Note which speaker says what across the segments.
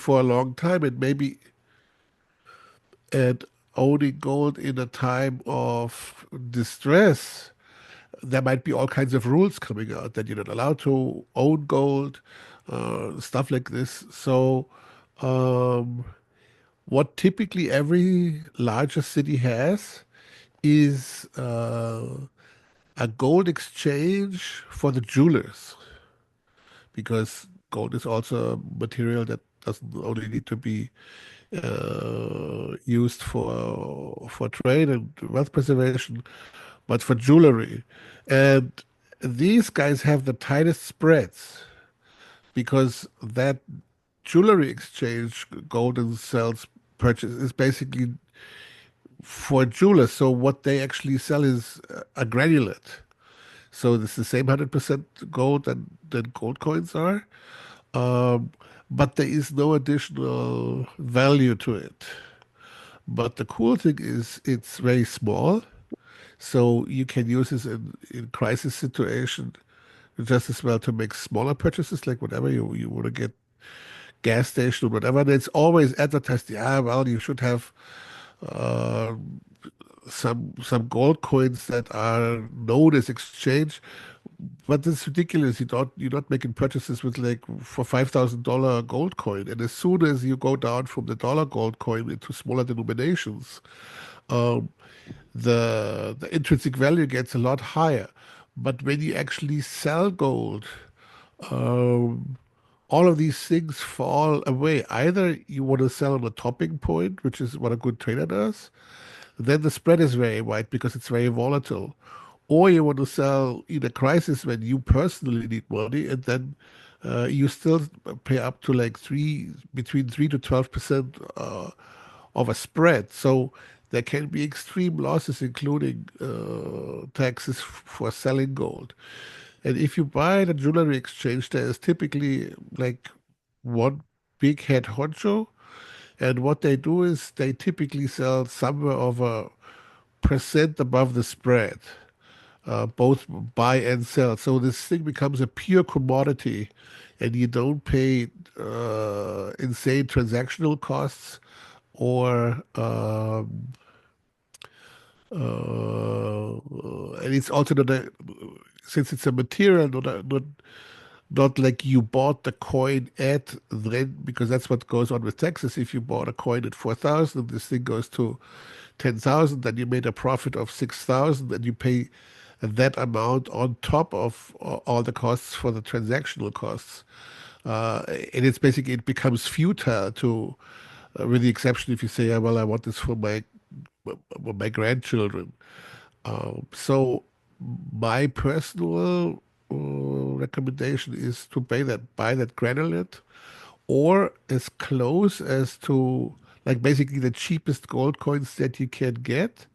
Speaker 1: for a long time, and owning gold in a time of distress, there might be all kinds of rules coming out that you're not allowed to own gold, stuff like this. So, um, what typically every larger city has is a gold exchange for the jewelers, because gold is also a material that doesn't only need to be used for trade and wealth preservation, but for jewelry. And these guys have the tightest spreads because that jewelry exchange, gold and cells purchase, is basically for jewelers. So what they actually sell is a granulate. So it's the same 100% gold than gold coins are. Um, but there is no additional value to it. But the cool thing is it's very small. So you can use this in crisis situation just as well to make smaller purchases, like whatever you want to get gas station or whatever. And it's always advertised, yeah, well, you should have uh, some gold coins that are known as exchange. But it's ridiculous. You're not making purchases with like for $5,000 gold coin. And as soon as you go down from the dollar gold coin into smaller denominations, um, the intrinsic value gets a lot higher. But when you actually sell gold, um, all of these things fall away. Either you want to sell on a topping point, which is what a good trader does, then the spread is very wide because it's very volatile. Or you want to sell in a crisis when you personally need money, and then you still pay up to like between 3 to 12% of a spread. So there can be extreme losses, including taxes for selling gold. And if you buy at a jewelry exchange, there is typically like one big head honcho. And what they do is they typically sell somewhere of a percent above the spread, both buy and sell. So this thing becomes a pure commodity, and you don't pay insane transactional costs or and it's also not since it's a material, not like you bought the coin at then, because that's what goes on with taxes. If you bought a coin at 4,000, this thing goes to 10,000, then you made a profit of 6,000, and you pay that amount on top of all the costs for the transactional costs. And it's basically, it becomes futile to, with the exception if you say, yeah, well, I want this for my grandchildren. So my personal recommendation is to buy that granulate, or as close as to like basically the cheapest gold coins that you can get.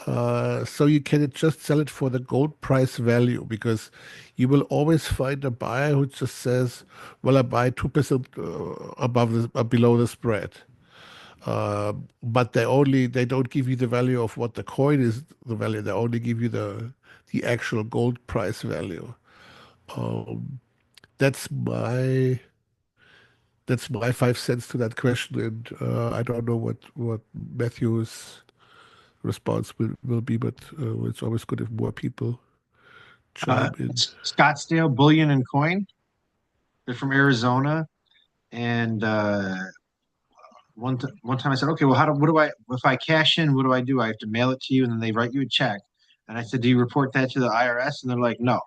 Speaker 1: So you can just sell it for the gold price value, because you will always find a buyer who just says, "Well, I buy 2% above below the spread." But they don't give you the value of what the coin is the value. They only give you the actual gold price value. Um, that's my that's my 5 cents to that question, and I don't know what Matthew's response will be, but it's always good if more people chime in.
Speaker 2: Scottsdale Bullion and Coin. They're from Arizona, and one time I said, okay, well, what do I if I cash in? What do I do? I have to mail it to you, and then they write you a check. And I said, do you report that to the IRS? And they're like, no.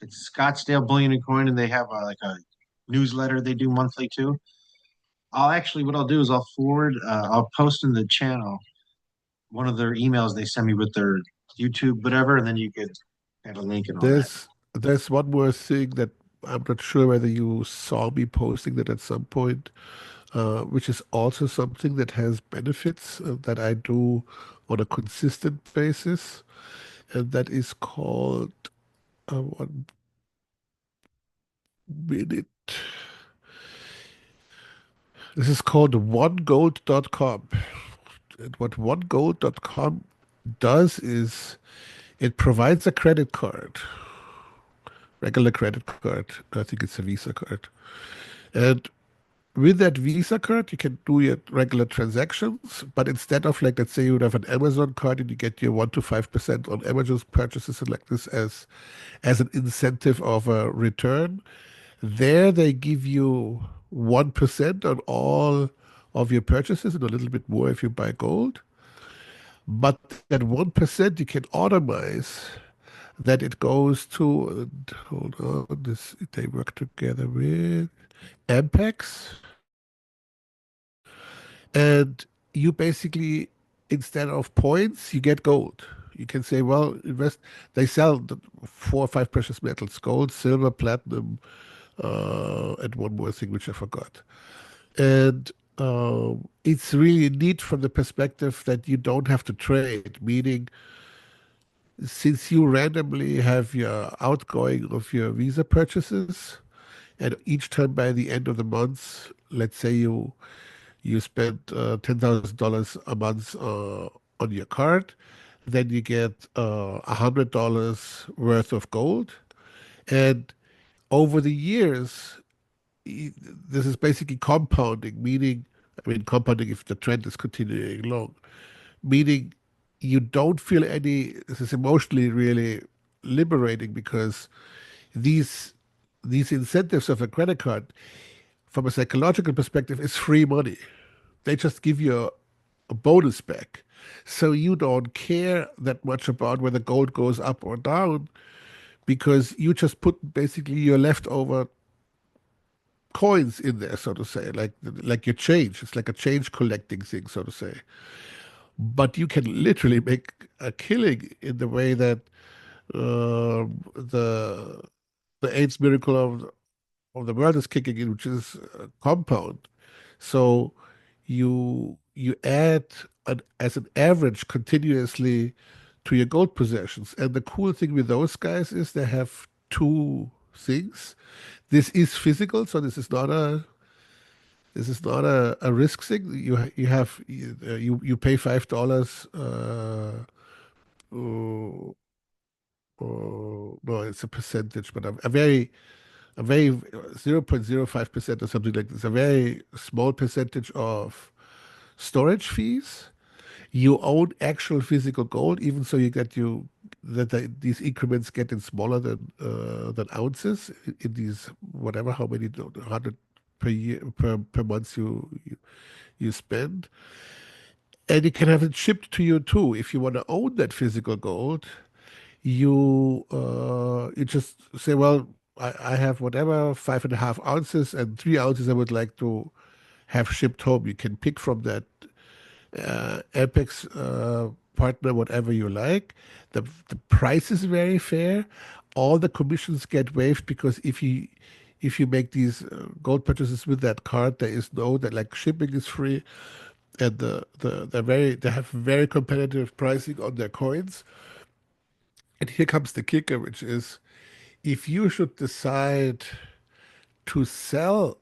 Speaker 2: It's Scottsdale Bullion and Coin, and they have like a newsletter they do monthly too. What I'll do is I'll post in the channel one of their emails they send me with their YouTube, whatever, and then you could add a link and all that.
Speaker 1: There's one more thing that I'm not sure whether you saw me posting that at some point, which is also something that has benefits that I do on a consistent basis, and that is called 1 minute. This is called onegold.com. And what onegold.com does is it provides a credit card, regular credit card. I think it's a Visa card. And with that Visa card, you can do your regular transactions, but instead of like, let's say you would have an Amazon card and you get your 1 to 5% on Amazon purchases and like this as an incentive of a return. There they give you 1% on all of your purchases and a little bit more if you buy gold. But that 1% you can automate that it goes to, hold on, this they work together with Ampex. And you basically, instead of points, you get gold. You can say, well, invest. They sell 4 or 5 precious metals: gold, silver, platinum, and one more thing which I forgot. And it's really neat from the perspective that you don't have to trade, meaning since you randomly have your outgoing of your Visa purchases, and each time by the end of the month, let's say you spend $10,000 a month on your card, then you get $100 worth of gold. And over the years, this is basically compounding, meaning, I mean, compounding if the trend is continuing long, meaning you don't feel any, this is emotionally really liberating because these these incentives of a credit card from a psychological perspective is free money. They just give you a bonus back. So you don't care that much about whether gold goes up or down because you just put basically your leftover coins in there, so to say, like your change. It's like a change collecting thing, so to say. But you can literally make a killing in the way that the AIDS miracle of the world is kicking in, which is compound. So you add as an average continuously to your gold possessions. And the cool thing with those guys is they have two things. This is physical, so this is not a risk thing. You pay $5. No, it's a percentage, but a very 0.05% or something like this, a very small percentage of storage fees. You own actual physical gold, even so you get you that these increments get in smaller than ounces in these whatever how many 100 per year per month you spend, and you can have it shipped to you too. If you want to own that physical gold, you just say, well, I have whatever 5.5 ounces and 3 ounces I would like to have shipped home. You can pick from that Apex partner whatever you like. The price is very fair. All the commissions get waived because if you make these gold purchases with that card, there is no that like shipping is free, and they have very competitive pricing on their coins. And here comes the kicker, which is if you should decide to sell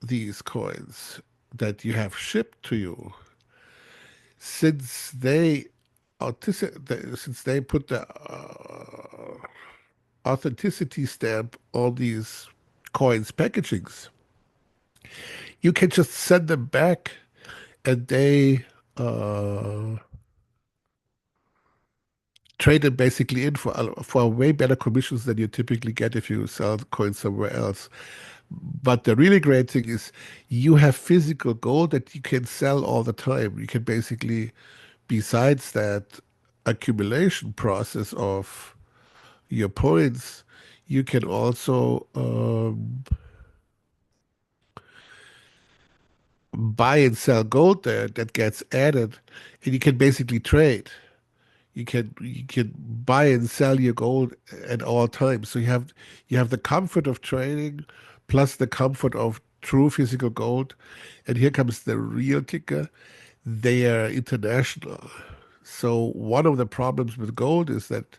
Speaker 1: these coins that you have shipped to you, since since they put the authenticity stamp on these coins packagings, you can just send them back and they trade them basically in for way better commissions than you typically get if you sell coins somewhere else. But the really great thing is you have physical gold that you can sell all the time. You can basically, besides that accumulation process of your points, you can also buy and sell gold there that gets added, and you can basically trade. You can buy and sell your gold at all times. So you have the comfort of trading plus the comfort of true physical gold. And here comes the real kicker. They are international. So one of the problems with gold is that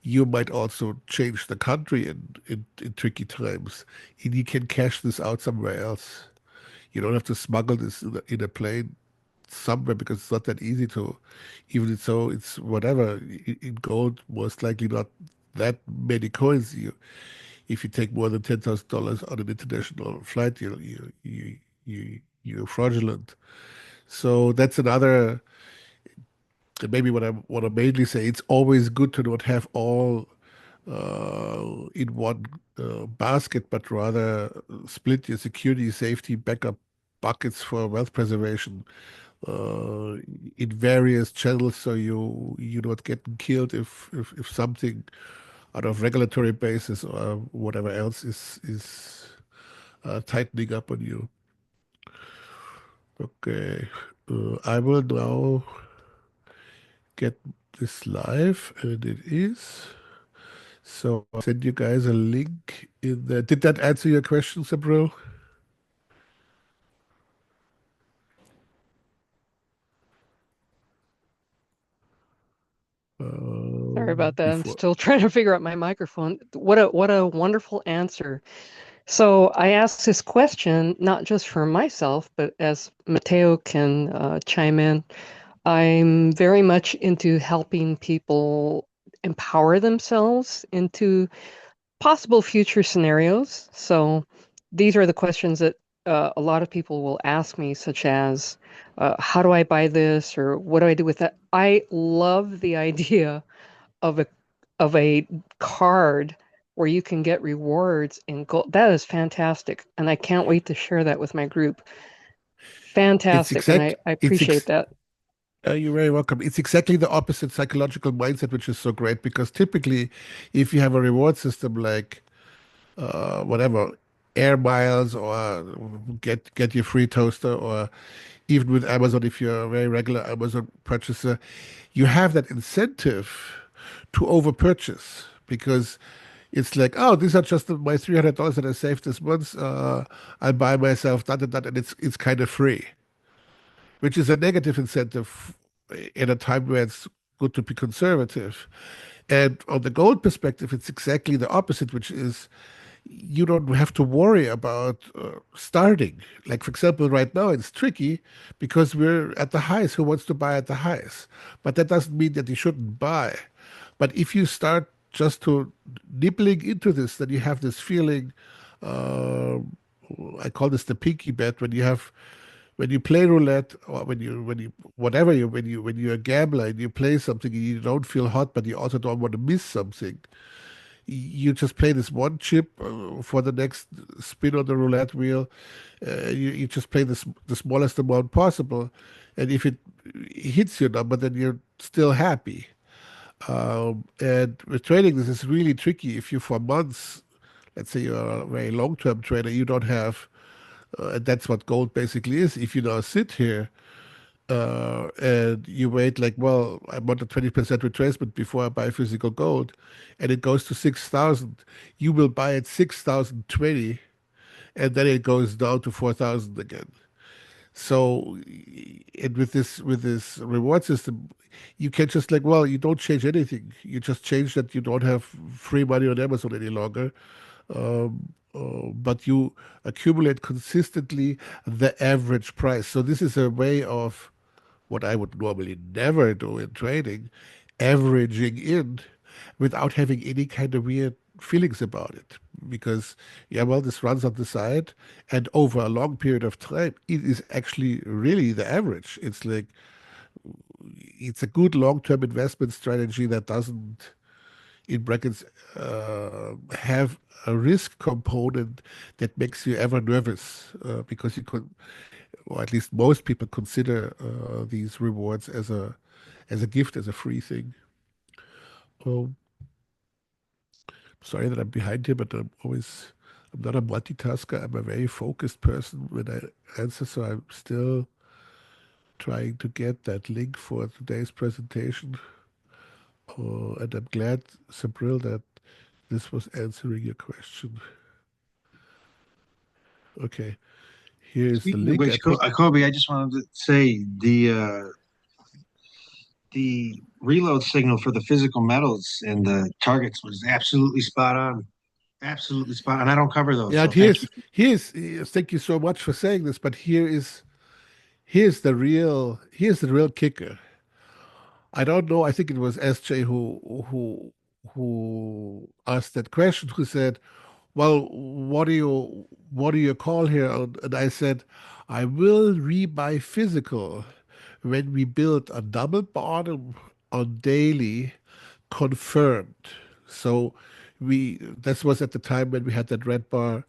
Speaker 1: you might also change the country in tricky times. And you can cash this out somewhere else. You don't have to smuggle this in a plane somewhere because it's not that easy to, even so, it's whatever. In gold, most likely not that many coins. If you take more than $10,000 on an international flight, you're fraudulent. So that's another, maybe what I want to mainly say. It's always good to not have all in one basket, but rather split your security, safety, backup buckets for wealth preservation uh, in various channels, so you're not getting killed if something out of regulatory basis or whatever else is tightening up on you. Okay, I will now get this live, and it is. So I'll send you guys a link in there. Did that answer your question, Sabril?
Speaker 3: Sorry about that. I'm
Speaker 1: Before.
Speaker 3: still trying to figure out my microphone. What a wonderful answer. So I asked this question not just for myself, but as Matteo can chime in. I'm very much into helping people empower themselves into possible future scenarios. So these are the questions that a lot of people will ask me, such as, how do I buy this, or what do I do with that? I love the idea of a card where you can get rewards in gold. That is fantastic, and I can't wait to share that with my group.
Speaker 1: It's
Speaker 3: Fantastic, and
Speaker 1: exact.
Speaker 3: I
Speaker 1: It's
Speaker 3: appreciate that.
Speaker 1: You're very welcome. It's exactly the opposite psychological mindset, which is so great because typically, if you have a reward system like whatever, air miles or get your free toaster, or even with Amazon, if you're a very regular Amazon purchaser, you have that incentive to over purchase because it's like, oh, these are just my $300 that I saved this month. I'll buy myself that and that, and it's kind of free, which is a negative incentive in a time where it's good to be conservative. And on the gold perspective, it's exactly the opposite, which is you don't have to worry about starting. Like, for example, right now it's tricky because we're at the highs. Who wants to buy at the highs? But that doesn't mean that you shouldn't buy. But if you start just to nibbling into this, then you have this feeling. Uh, I call this the pinky bet when you play roulette or when you whatever you when you're a gambler and you play something and you don't feel hot but you also don't want to miss something, you just play this one chip for the next spin on the roulette wheel. You just play the smallest amount possible, and if it hits your number, then you're still happy. And with trading, this is really tricky. If you for months, let's say you're a very long-term trader, you don't have, and that's what gold basically is. If you now sit here and you wait like, well, I want a 20% retracement before I buy physical gold, and it goes to 6,000, you will buy at 6,020, and then it goes down to 4,000 again. So, and with this reward system, you can just like, well, you don't change anything. You just change that you don't have free money on Amazon any longer, but you accumulate consistently the average price. So this is a way of what I would normally never do in trading, averaging in without having any kind of weird feelings about it. Because, yeah, well, this runs on the side, and over a long period of time, it is actually really the average. It's like, it's a good long term investment strategy that doesn't, in brackets, have a risk component that makes you ever nervous because you could, or at least most people consider these rewards as a gift, as a free thing. Oh, sorry that I'm behind here, but I'm not a multitasker. I'm a very focused person when I answer, so I'm still trying to get that link for today's presentation. And I'm glad, Sabril, that this was answering your question. Okay, here is the
Speaker 2: Speaking of
Speaker 1: link. I
Speaker 2: which,
Speaker 1: put.
Speaker 2: Kobe, I just wanted to say the reload signal for the physical metals and the targets was absolutely spot on. Absolutely spot on. I don't cover those,
Speaker 1: Yeah,
Speaker 2: so
Speaker 1: and
Speaker 2: thank you.
Speaker 1: thank you so much for saying this, but here's the real kicker. I don't know. I think it was SJ who asked that question. Who said, well, what do you call here? And I said, I will rebuy physical when we build a double bottom on daily confirmed. So this was at the time when we had that red bar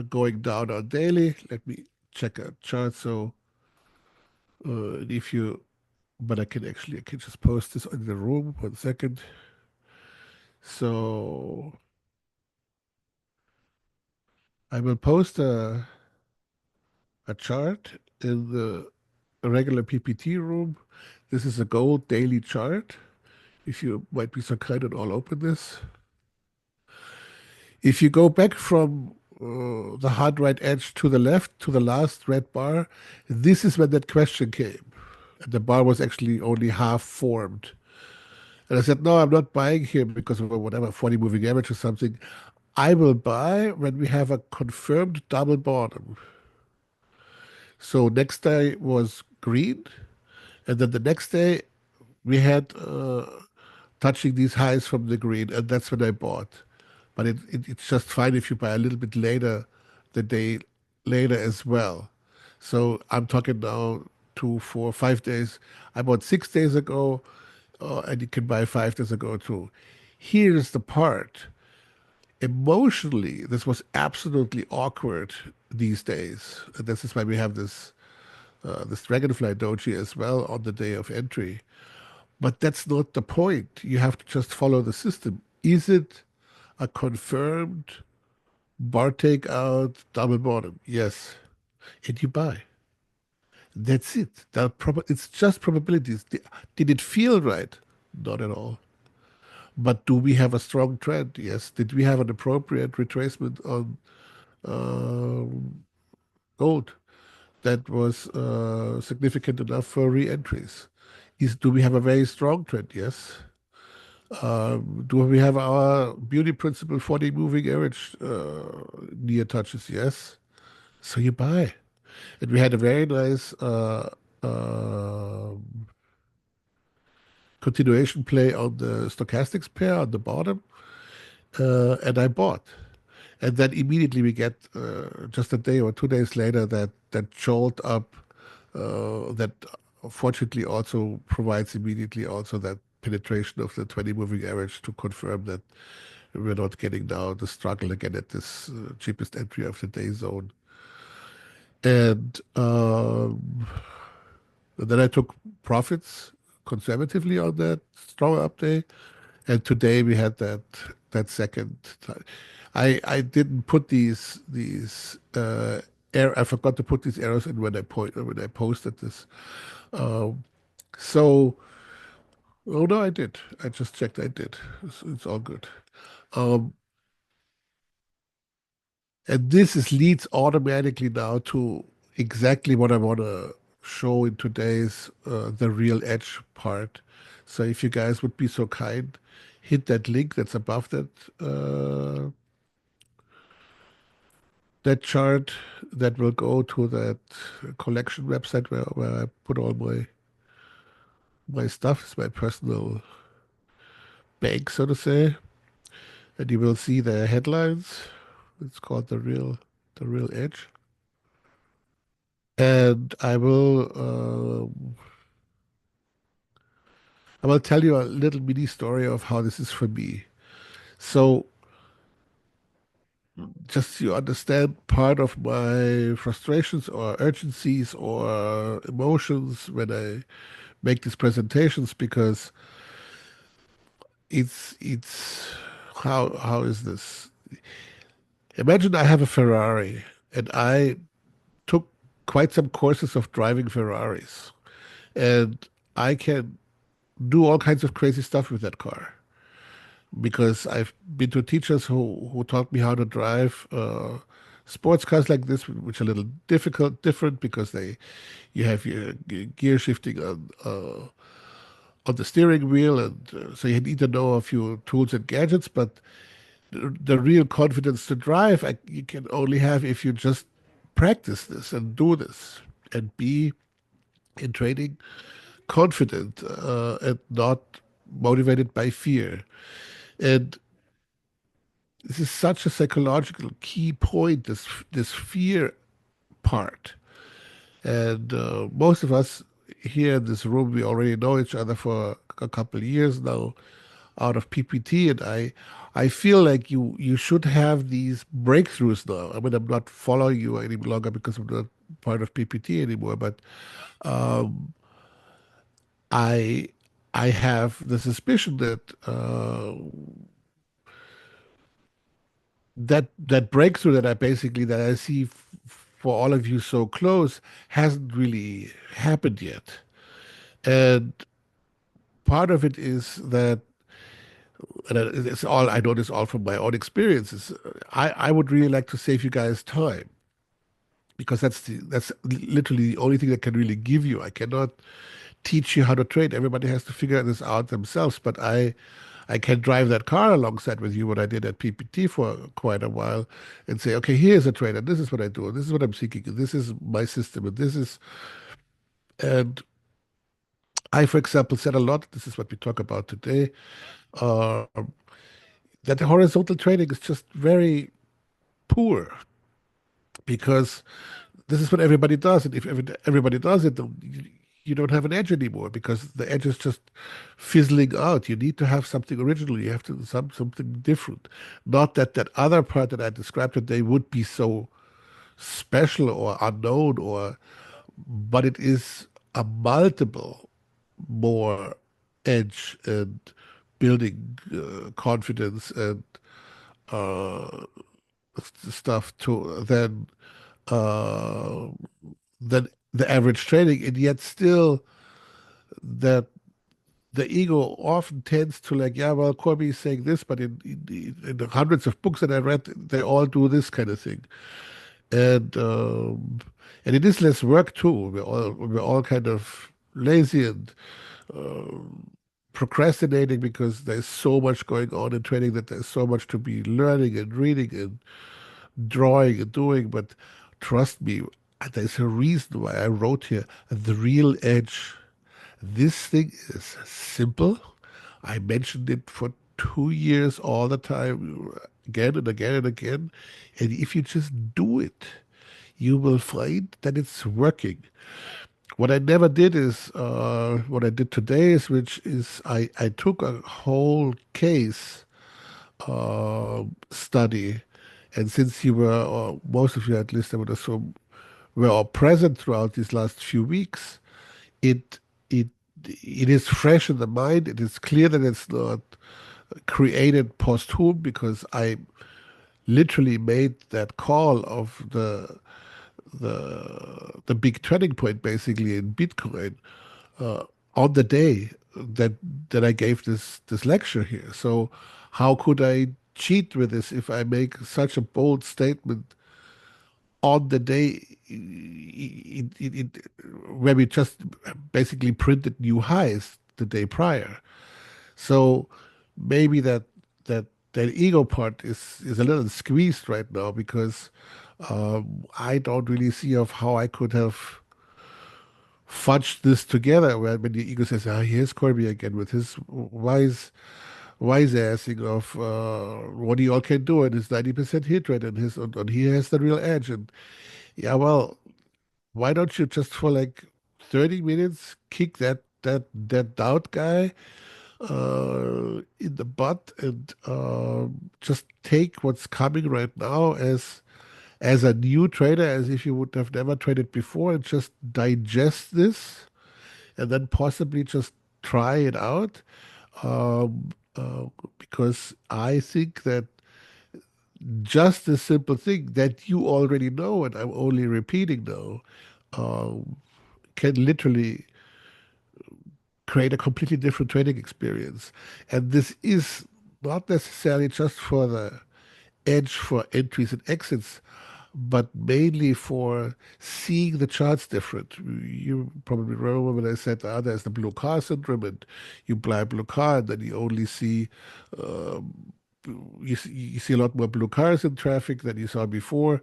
Speaker 1: going down on daily. Let me check a chart. So if you, but I can just post this in the room. 1 second. So I will post a chart in the regular PPT room. This is a gold daily chart. If you might be so kind and all open this. If you go back from the hard right edge to the left to the last red bar, this is when that question came. And the bar was actually only half formed. And I said, no, I'm not buying here because of whatever 40 moving average or something. I will buy when we have a confirmed double bottom. So next day was green, and then the next day we had touching these highs from the green, and that's when I bought. But it's just fine if you buy a little bit later, the day later as well. So I'm talking now 2, 4, 5 days. I bought 6 days ago, and you can buy 5 days ago too. Here's the part. Emotionally, this was absolutely awkward these days. And this is why we have this dragonfly doji as well on the day of entry. But that's not the point. You have to just follow the system. Is it a confirmed bar takeout double bottom? Yes. And you buy. That's it. It's just probabilities. Did it feel right? Not at all. But do we have a strong trend? Yes. Did we have an appropriate retracement on gold that was significant enough for re-entries? Do we have a very strong trend? Yes. Do we have our beauty principle 40 moving average near touches? Yes. So you buy. And we had a very nice uh, continuation play on the stochastics pair on the bottom, and I bought. And then immediately we get just a day or 2 days later that jolt up that fortunately also provides immediately also that penetration of the 20 moving average to confirm that we're not getting now the struggle again at this cheapest entry of the day zone. And then I took profits conservatively on that strong update. And today we had that second time. I didn't put I forgot to put these arrows in when I posted this. Um, so oh no, I did. I just checked. I did. It's all good. Um, and leads automatically now to exactly what I want to show in today's the real edge part. So if you guys would be so kind, hit that link that's above that chart that will go to that collection website where I put all my stuff. It's my personal bank, so to say. And you will see the headlines. It's called the real edge. And I will tell you a little mini story of how this is for me. So just so you understand part of my frustrations or urgencies or emotions when I make these presentations, because it's how is this? Imagine I have a Ferrari and I took quite some courses of driving Ferraris, and I can do all kinds of crazy stuff with that car because I've been to teachers who taught me how to drive sports cars like this, which are a little different because you have your gear shifting on the steering wheel, and so you need to know a few tools and gadgets. But the real confidence to drive, you can only have if you just practice this and do this and be in training confident and not motivated by fear. And this is such a psychological key point. This fear part, and most of us here in this room, we already know each other for a couple of years now, out of PPT, and I feel like you should have these breakthroughs now. I mean, I'm not following you any longer because I'm not part of PPT anymore, but I I have the suspicion that that breakthrough that I see for all of you so close hasn't really happened yet, and part of it is that, and it's all I know this all from my own experiences. I would really like to save you guys time because that's literally the only thing that can really give you. I cannot teach you how to trade. Everybody has to figure this out themselves. But I can drive that car alongside with you, what I did at PPT for quite a while, and say, okay, here's a trade, and this is what I do, and this is what I'm seeking, and this is my system, and this is, and I, for example, said a lot. This is what we talk about today. Uh, that the horizontal trading is just very poor because this is what everybody does. And if everybody does it, then you don't have an edge anymore because the edge is just fizzling out. You need to have something original. You have to something different. Not that that other part that I described today would be so special or unknown, or but it is a multiple more edge and building confidence and uh, stuff to uh, than the average trading, and yet still that the ego often tends to like, yeah, well, Corby is saying this, but in the hundreds of books that I read, they all do this kind of thing, and it is less work too. We're all kind of lazy and procrastinating because there's so much going on in trading that there's so much to be learning and reading and drawing and doing. But trust me, there's a reason why I wrote here the real edge. This thing is simple. I mentioned it for 2 years all the time, again and again and again. And if you just do it, you will find that it's working. What I never did is what I did today is, which is I took a whole case study. And since you were, or most of you at least, I would assume, were all present throughout these last few weeks, it it it is fresh in the mind. It is clear that it's not created posthum because I literally made that call of the big turning point basically in Bitcoin uh, on the day that I gave this lecture here. So how could I cheat with this if I make such a bold statement on the day where we just basically printed new highs the day prior? So maybe that ego part is a little squeezed right now because I don't really see of how I could have fudged this together. When the ego says, "Ah, here's Corby again with his wise assing of what he all can do and his 90% hit rate and and he has the real edge." And yeah, well, why don't you just for like 30 minutes kick that doubt guy in the butt and just take what's coming right now as a new trader, as if you would have never traded before, and just digest this and then possibly just try it out. Because I think that just a simple thing that you already know, and I'm only repeating now, um, can literally create a completely different trading experience. And this is not necessarily just for the edge for entries and exits, but mainly for seeing the charts different. You probably remember when I said, there's the blue car syndrome, and you buy a blue car, and then you only see um, you see a lot more blue cars in traffic than you saw before.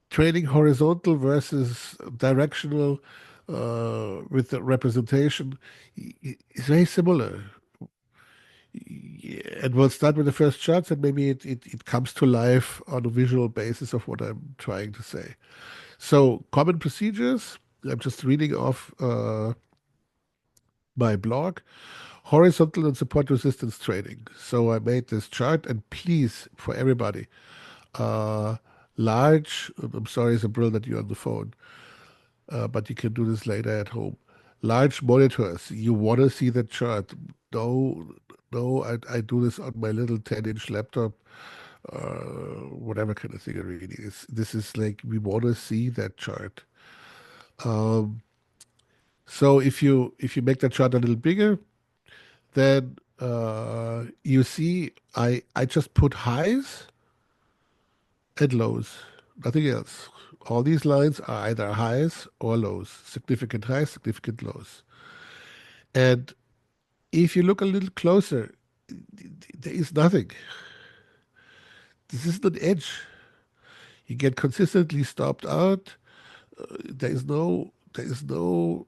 Speaker 1: Trading horizontal versus directional with the representation is very similar. Yeah, and we'll start with the first charts, and maybe it comes to life on a visual basis of what I'm trying to say. So, common procedures. I'm just reading off my blog. Horizontal and support resistance training. So I made this chart, and please, for everybody, uh, large. I'm sorry, Sabril, that you're on the phone, but you can do this later at home. Large monitors. You want to see the chart? No, no. I do this on my little 10-inch laptop, whatever kind of thing it really is. This is like we want to see that chart. Um, so if you make that chart a little bigger, then you see I just put highs and lows, nothing else. All these lines are either highs or lows, significant highs, significant lows. And if you look a little closer, there is nothing. This is an edge. You get consistently stopped out. There is no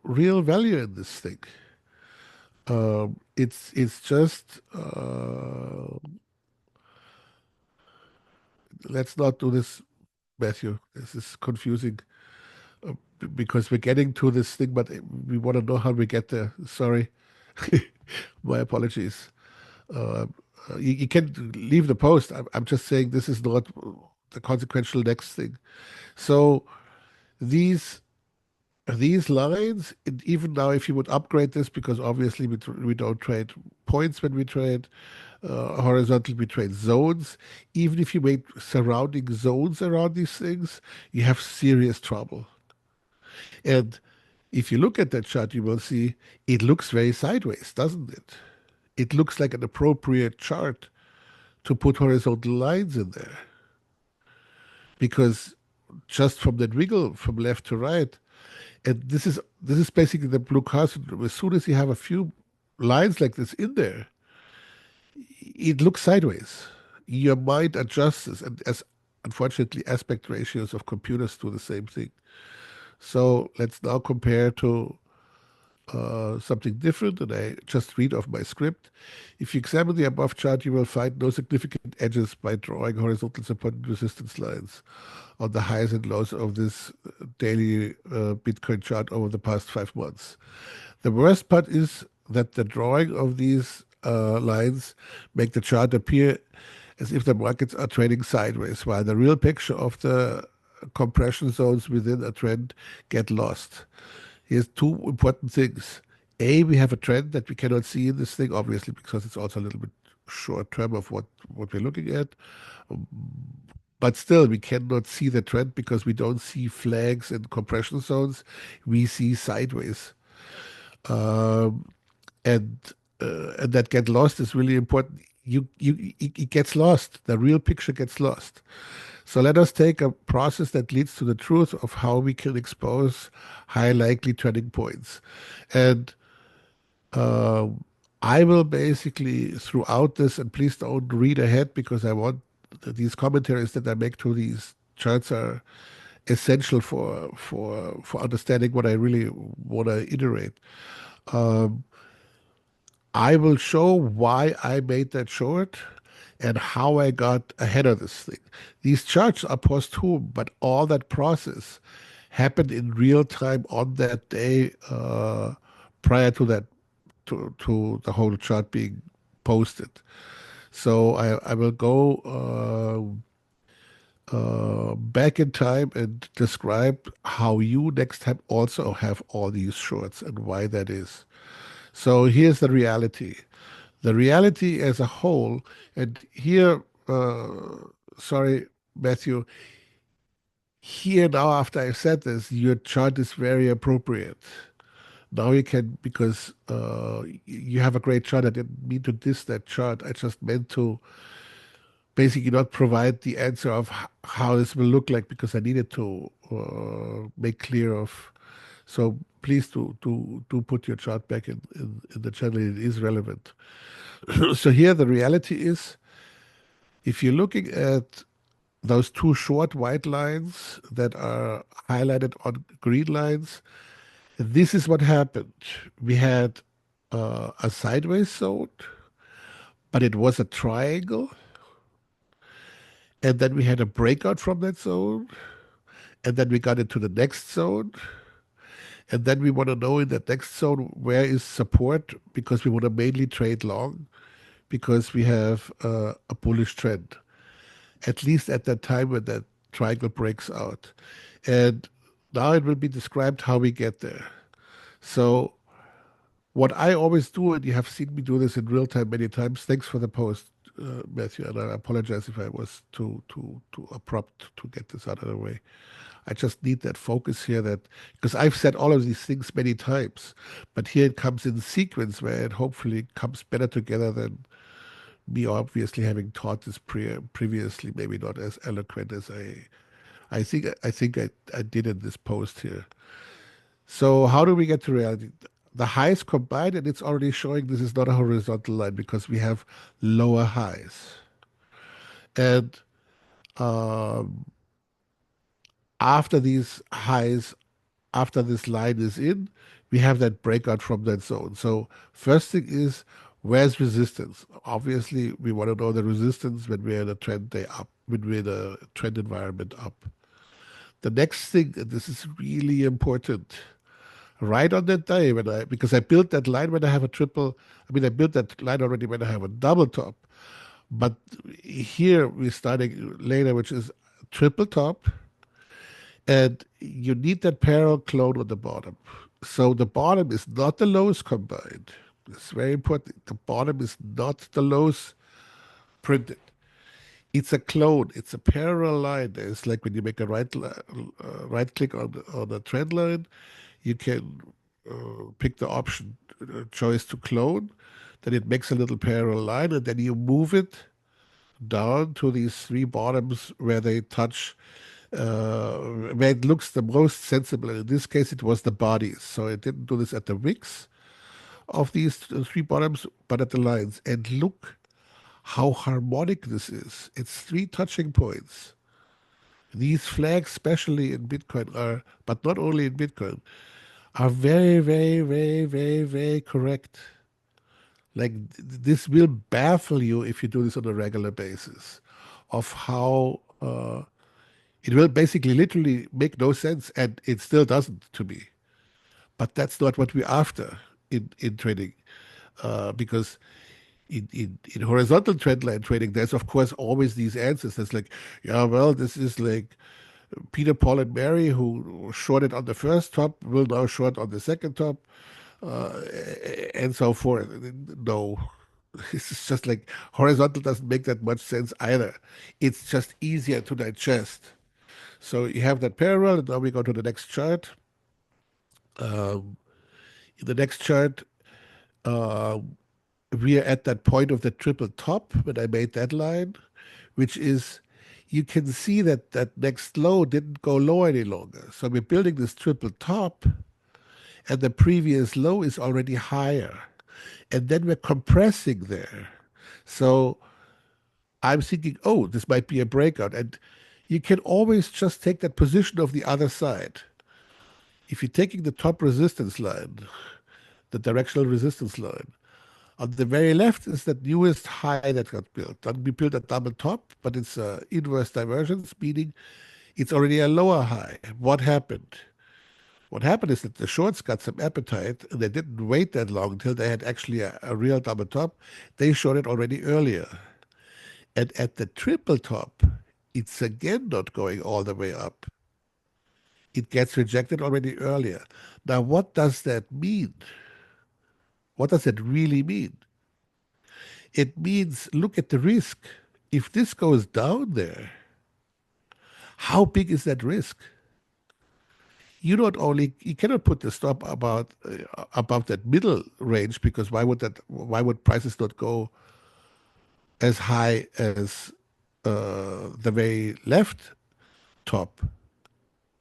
Speaker 1: real value in this thing. It's just let's not do this, Matthew. This is confusing because we're getting to this thing, but we want to know how we get there. Sorry. My apologies. Uh, you can leave the post. I'm just saying this is not the consequential next thing. So these these lines, and even now, if you would upgrade this, because obviously we don't trade points when we trade horizontal, we trade zones. Even if you make surrounding zones around these things, you have serious trouble. And if you look at that chart, you will see it looks very sideways, doesn't it? It looks like an appropriate chart to put horizontal lines in there because just from that wiggle from left to right, and this is basically the blue car syndrome. As soon as you have a few lines like this in there, it looks sideways. Your mind adjusts, and as unfortunately aspect ratios of computers do the same thing. So let's now compare to something different, and I just read off my script. If you examine the above chart, you will find no significant edges by drawing horizontal support and resistance lines on the highs and lows of this daily Bitcoin chart over the past 5 months. The worst part is that the drawing of these lines make the chart appear as if the markets are trading sideways, while the real picture of the compression zones within a trend get lost. Here's two important things. A, we have a trend that we cannot see in this thing, obviously, because it's also a little bit short term of what we're looking at. But still, we cannot see the trend because we don't see flags and compression zones. We see sideways. Um, and that get lost is really important. It gets lost. The real picture gets lost. So let us take a process that leads to the truth of how we can expose high likely turning points. And um, I will basically throughout this, and please don't read ahead because I want these commentaries that I make to these charts are essential for understanding what I really want to iterate. Um, I will show why I made that short and how I got ahead of this thing. These charts are posthum, but all that process happened in real time on that day prior to that to the whole chart being posted. So I will go back in time and describe how you next time also have all these shorts and why that is. So here's the reality. The reality as a whole, and here, sorry, Matthew, here now after I said this, your chart is very appropriate. Now you can, because you have a great chart. I didn't mean to diss that chart. I just meant to basically not provide the answer of how this will look like because I needed to make clear of. So please do put your chart back in the channel. It is relevant. So here the reality is, if you're looking at those two short white lines that are highlighted on green lines, this is what happened. We had a sideways zone, but it was a triangle, and then we had a breakout from that zone, and then we got into the next zone, and then we want to know in that next zone where is support because we want to mainly trade long because we have a bullish trend, at least at that time when that triangle breaks out. And now it will be described how we get there. So what I always do, and you have seen me do this in real time many times. Thanks for the post, Matthew, and I apologize if I was too abrupt to get this out of the way. I just need that focus here, that because I've said all of these things many times, but here it comes in sequence where it hopefully comes better together than me obviously having taught this previously, maybe not as eloquent as I did in this post here. So how do we get to reality? The highs combined, and it's already showing this is not a horizontal line because we have lower highs. And um, after these highs, after this line is in, we have that breakout from that zone. So first thing is, where's resistance? Obviously, we want to know the resistance when we're in a trend day up, when we're in a trend environment up. The next thing, and this is really important, right on that day when because I built that line when I have a triple, I mean, I built that line already when I have a double top. But here we're starting later, which is triple top, and you need that parallel clone on the bottom. So the bottom is not the lows combined. It's very important. The bottom is not the lows printed. It's a clone. It's a parallel line. It's like when you make a right click on the trend line, you can pick the option choice to clone. Then it makes a little parallel line, and then you move it down to these three bottoms where they touch, where it looks the most sensible. And in this case, it was the bodies. So it didn't do this at the wicks of these three bottoms, but at the lines. And look how harmonic this is. It's three touching points. These flags, especially in Bitcoin, are, but not only in Bitcoin, are very, very, very, very, very correct. Like this will baffle you if you do this on a regular basis, of how it will basically literally make no sense, and it still doesn't to me. But that's not what we're after in trading, because in horizontal trend line trading, there's of course always these answers. It's like, yeah, well, this is like Peter, Paul, and Mary who shorted on the first top will now short on the second top, uh, and so forth. No, it's just like horizontal doesn't make that much sense either. It's just easier to digest. So you have that parallel, and now we go to the next chart. Um, in the next chart, uh, we are at that point of the triple top when I made that line, which is you can see that that next low didn't go low any longer. So we're building this triple top, and the previous low is already higher. And then we're compressing there. So I'm thinking, oh, this might be a breakout. And you can always just take that position of the other side. If you're taking the top resistance line, the directional resistance line, on the very left is that newest high that got built. Then we built a double top, but it's inverse divergence, meaning it's already a lower high. What happened? What happened is that the shorts got some appetite, and they didn't wait that long until they had actually a real double top. They shorted already earlier. And at the triple top, it's again not going all the way up. It gets rejected already earlier. Now, what does that mean? What does it really mean? It means look at the risk. If this goes down there, how big is that risk? You cannot put the stop about above that middle range, because why would prices not go as high as the very left top?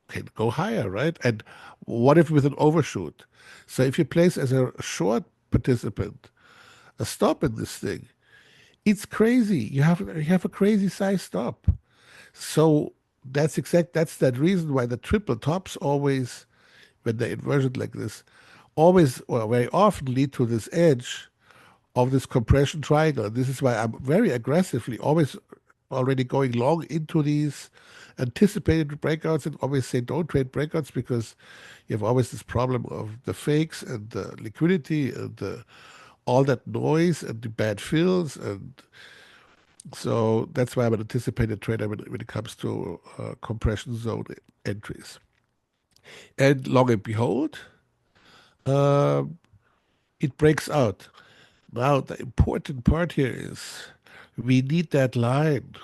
Speaker 1: Can go higher, right? And what if with an overshoot? So if you place as a short participant a stop in this thing, it's crazy. You have a crazy size stop. So that's that reason why the triple tops always, when they're inverted like this, always or very often lead to this edge of this compression triangle. This is why I'm very aggressively always already going long into these anticipated breakouts and always say don't trade breakouts because you have always this problem of the fakes and the liquidity and all that noise and the bad fills. And so that's why I'm an anticipated trader when it comes to compression zone entries. And long and behold, um, it breaks out. Now, the important part here is we need that line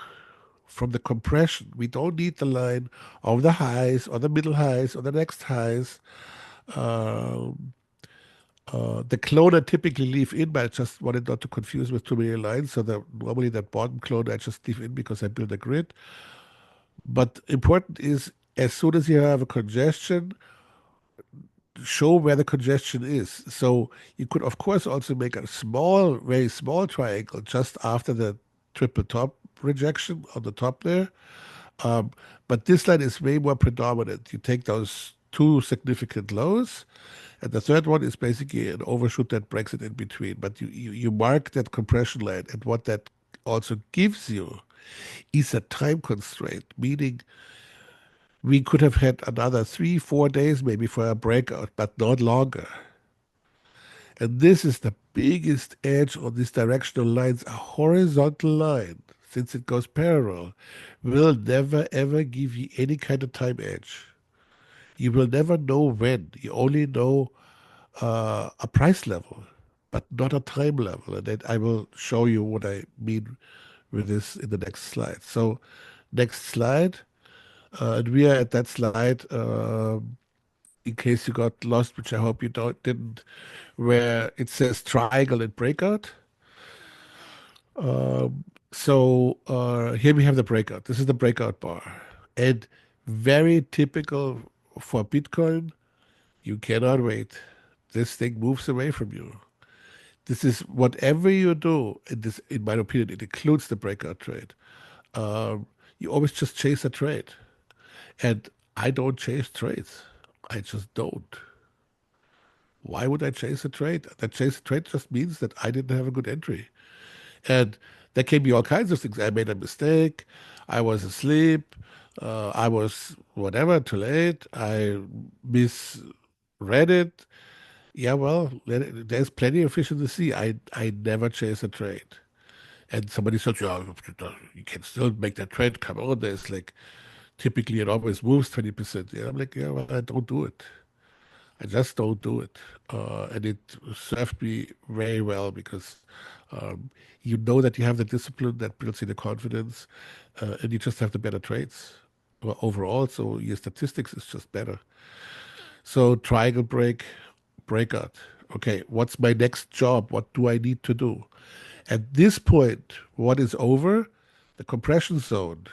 Speaker 1: from the compression. We don't need the line of the highs or the middle highs or the next highs. Um, the clone I typically leave in, but I just wanted not to confuse with too many lines. So normally that bottom clone I just leave in because I build a grid. But important is as soon as you have a congestion, show where the congestion is. So you could, of course, also make a small, very small triangle just after the triple top rejection on the top there. Um, but this line is way more predominant. You take those two significant lows, and the third one is basically an overshoot that breaks it in between. But you mark that compression line, and what that also gives you is a time constraint, meaning we could have had another 3, 4 days maybe for a breakout, but not longer. And this is the biggest edge on these directional lines. A horizontal line, since it goes parallel, will never ever give you any kind of time edge. You will never know when. You only know a price level, but not a time level. And then I will show you what I mean with this in the next slide. So, next slide. And we are at that slide. In case you got lost, which I hope you didn't, where it says triangle and breakout. Here we have the breakout. This is the breakout bar. And very typical for Bitcoin, you cannot wait. This thing moves away from you. This is whatever you do, in my opinion, it includes the breakout trade. Um, you always just chase a trade. And I don't chase trades. I just don't. Why would I chase a trade? That chase a trade just means that I didn't have a good entry. And there can be all kinds of things. I made a mistake. I was asleep. I was whatever, too late. I misread it. Yeah, well, there's plenty of fish in the sea. I never chase a trade. And somebody says, yeah, you can still make that trade. Come on, there's like, typically it always moves 20%. Yeah, I'm like, yeah, well, I don't do it. I just don't do it. And it served me very well because you know that you have the discipline that builds in the confidence, and you just have the better traits overall. So your statistics is just better. So triangle break, breakout. Okay, what's my next job? What do I need to do? At this point, what is over? The compression zone.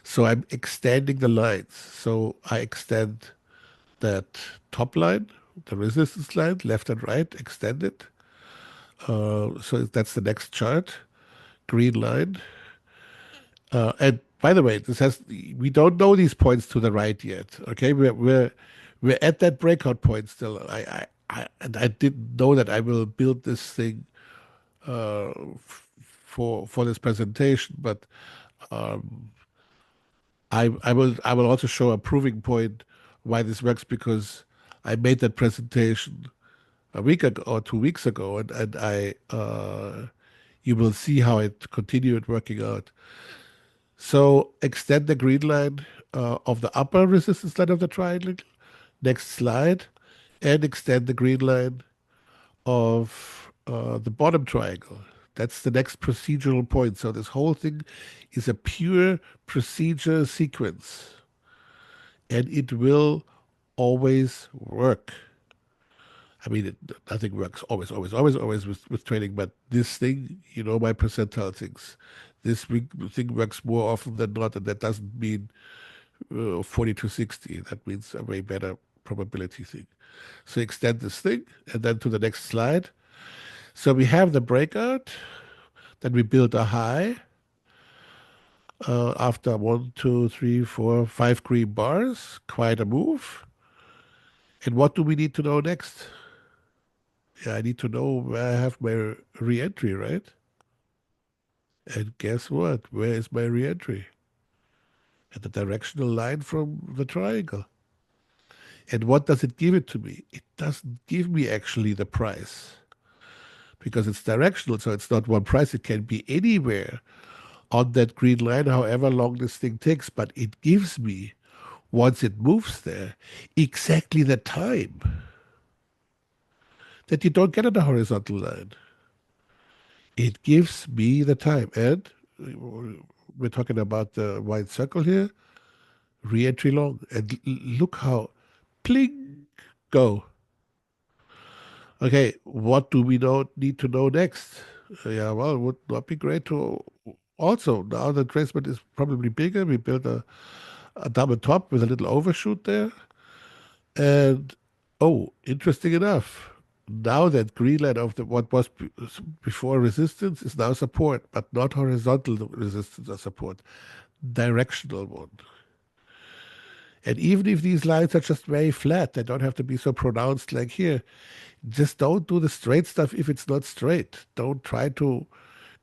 Speaker 1: So I'm extending the lines. So I extend that top line, the resistance line, left and right, extend it. So that's the next chart, green line. And by the way, this has we don't know these points to the right yet. Okay, we're at that breakout point still. And I didn't know that I will build this thing for this presentation, but I will also show a proving point why this works because I made that presentation a week ago or 2 weeks ago, and I you will see how it continued working out. So extend the green line of the upper resistance line of the triangle. Next slide, and extend the green line of the bottom triangle. That's the next procedural point. So this whole thing is a pure procedure sequence, and it will always work. I mean, nothing works always with trading, but this thing, my percentile things, thing works more often than not, and that doesn't mean 40 to 60. That means a way better probability thing. So extend this thing, and then to the next slide. So we have the breakout, then we build a high after 1, 2, 3, 4, 5 green bars, quite a move. And what do we need to know next? Yeah, I need to know where I have my re-entry, right? And guess what? Where is my re-entry? At the directional line from the triangle. And what does it give it to me? It doesn't give me actually the price because it's directional, so it's not one price. It can be anywhere on that green line, however long this thing takes, but it gives me, once it moves there, exactly the time that you don't get on the horizontal line. It gives me the time. And we're talking about the white circle here, re-entry long. And look how, pling, go. Okay, what do we need to know next? Yeah, well, it would not be great to also, now the tracement is probably bigger. We built a double top with a little overshoot there. And oh, interesting enough, now that green line of the what was before resistance is now support, but not horizontal resistance or support, directional one. And even if these lines are just very flat, they don't have to be so pronounced like here. Just don't do the straight stuff if it's not straight. Don't try to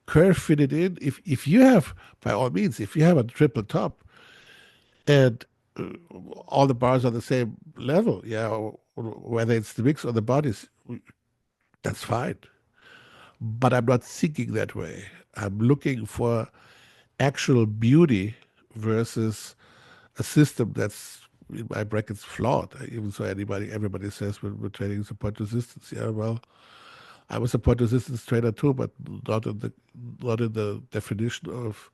Speaker 1: curve fit it in. If you have, by all means, if you have a triple top and all the bars are the same level, yeah, or whether it's the mix or the bodies, that's fine. But I'm not thinking that way. I'm looking for actual beauty versus a system that's in my brackets flawed. Even so, everybody says we're trading support resistance. Yeah, well, I'm a support resistance trader too, but not in the definition of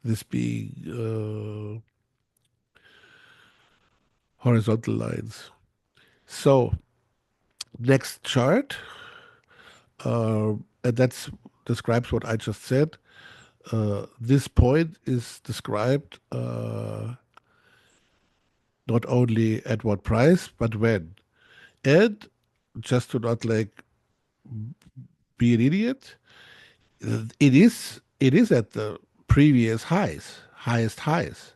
Speaker 1: this being horizontal lines. So next chart, and that's describes what I just said. This point is described not only at what price but when. And just to not like be an idiot, it is at the previous highest highs.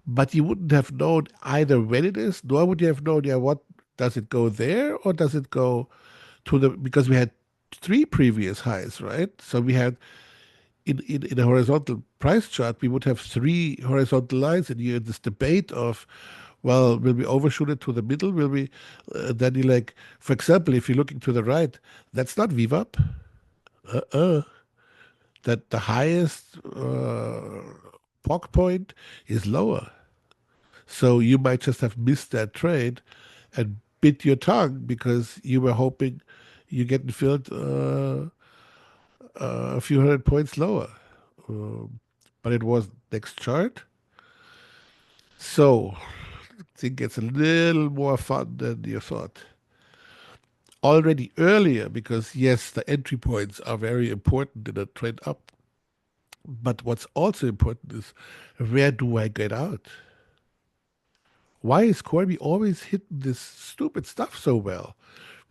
Speaker 1: But you wouldn't have known either when it is, nor would you have known, yeah, what does it go there or does it go to the, because we had three previous highs, right? So we had in a horizontal price chart, we would have three horizontal lines, and you had this debate of, well, will we overshoot it to the middle? Will we? Then you like, for example, if you're looking to the right, that's not VWAP. Uh-uh. That the highest POC point is lower. So you might just have missed that trade and bit your tongue because you were hoping you get filled a few hundred points lower. Um, but it was next chart. So I think it's a little more fun than you thought. Already earlier, because yes, the entry points are very important in a trend up. But what's also important is where do I get out? Why is Corby always hitting this stupid stuff so well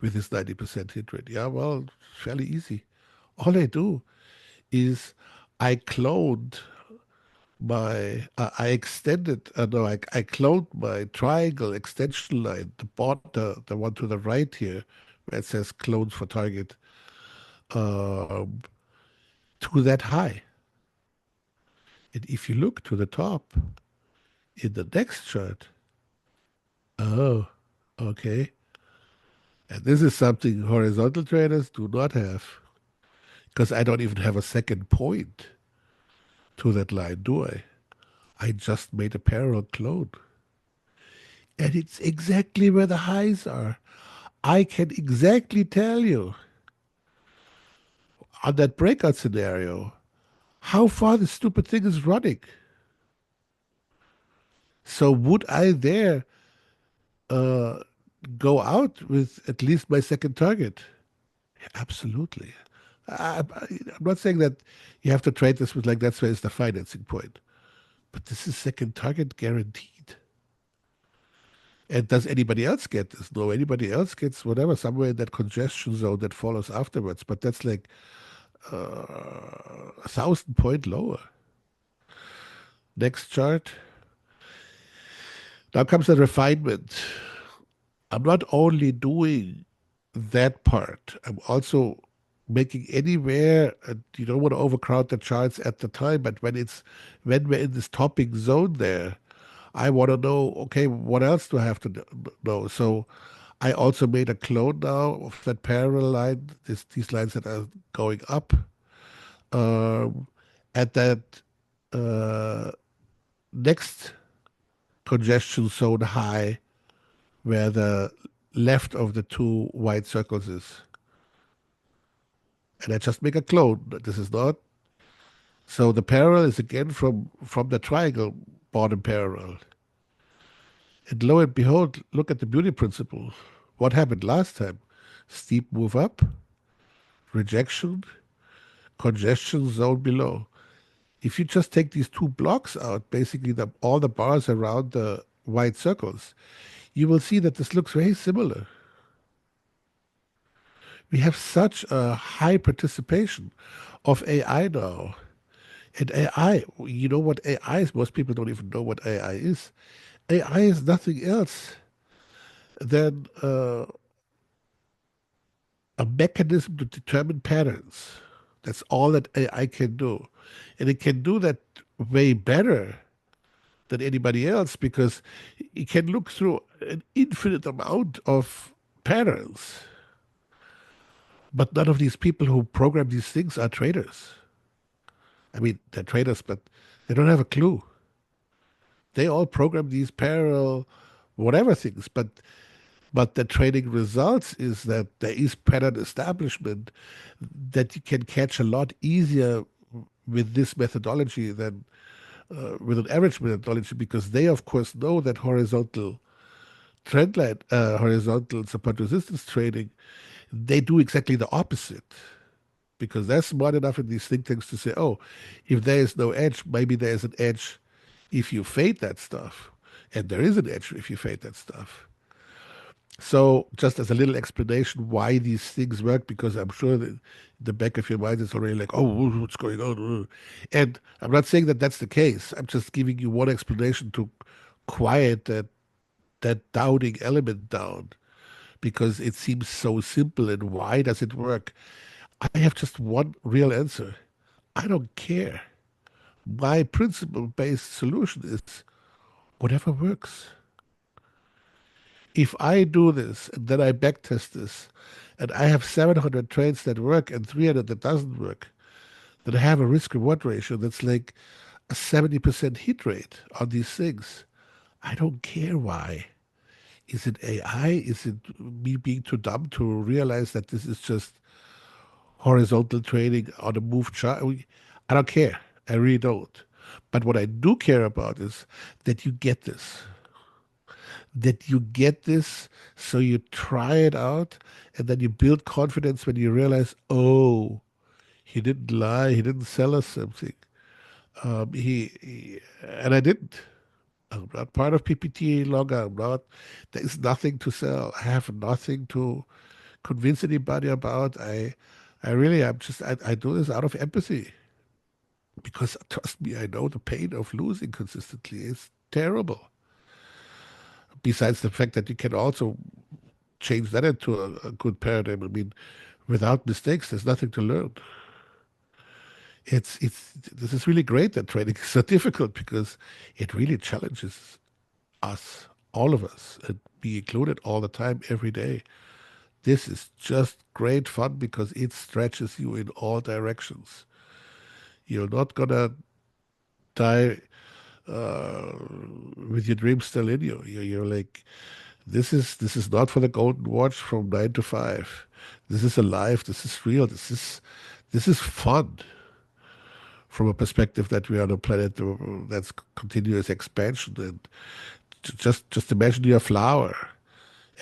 Speaker 1: with his 90% hit rate? Yeah, well, fairly easy. All I do is I cloned I extended, no, I cloned my triangle extension line, the one to the right here, where it says clones for target, um, to that high. And if you look to the top in the next chart, oh, okay. And this is something horizontal traders do not have, because I don't even have a second point to that line, do I? I just made a parallel clone. And it's exactly where the highs are. I can exactly tell you on that breakout scenario how far the stupid thing is running. So would I there uh, go out with at least my second target? Absolutely. I'm not saying that you have to trade this with like that's where is the financing point, but this is second target guaranteed. And does anybody else get this? No, anybody else gets whatever somewhere in that congestion zone that follows afterwards. But that's like 1,000 point lower. Next chart. Now comes the refinement. I'm not only doing that part. I'm also making anywhere, you don't want to overcrowd the charts at the time, but when we're in this topping zone there, I want to know, okay, what else do I have to know? So I also made a clone now of that parallel line, these lines that are going up um, at that uh, next congestion zone high where the left of the two white circles is. And I just make a clone. This is not. So the parallel is again from the triangle bottom parallel. And lo and behold, look at the beauty principle. What happened last time? Steep move up, rejection, congestion zone below. If you just take these two blocks out, basically all the bars around the white circles, you will see that this looks very similar. We have such a high participation of AI now. And AI, you know what AI is? Most people don't even know what AI is. AI is nothing else than a mechanism to determine patterns. That's all that AI can do. And it can do that way better than anybody else because it can look through an infinite amount of patterns. But none of these people who program these things are traders. I mean, they're traders, but they don't have a clue. They all program these parallel whatever things, but the trading results is that there is pattern establishment that you can catch a lot easier with this methodology than with an average methodology because they of course know that horizontal trend line, horizontal support resistance trading, they do exactly the opposite because they're smart enough in these think tanks to say, oh, if there is no edge, maybe there is an edge if you fade that stuff. And there is an edge if you fade that stuff. So, just as a little explanation why these things work, because I'm sure that in the back of your mind is already like, oh, what's going on? And I'm not saying that that's the case. I'm just giving you one explanation to quiet that doubting element down because it seems so simple and why does it work? I have just one real answer. I don't care. My principle based solution is whatever works. If I do this and then I backtest this and I have 700 trades that work and 300 that doesn't work, then I have a risk reward ratio that's like a 70% hit rate on these things. I don't care why. Is it AI? Is it me being too dumb to realize that this is just horizontal trading on a move chart? I don't care. I really don't. But what I do care about is that you get this. That you get this, so you try it out, and then you build confidence when you realize, oh, he didn't lie, he didn't sell us something. And I didn't. I'm not part of PPT any longer. I'm not. There is nothing to sell. I have nothing to convince anybody about. I really am just. I do this out of empathy because trust me, I know the pain of losing consistently is terrible. Besides the fact that you can also change that into a good paradigm. I mean, without mistakes, there's nothing to learn. It's this is really great that training is so difficult because it really challenges us, all of us, and be included all the time, every day. This is just great fun because it stretches you in all directions. You're not gonna die uh, with your dreams still in you. You're like, this is not for the golden watch from 9 to 5. This is alive. This is real. This is fun from a perspective that we are on a planet that's continuous expansion. And just imagine your flower.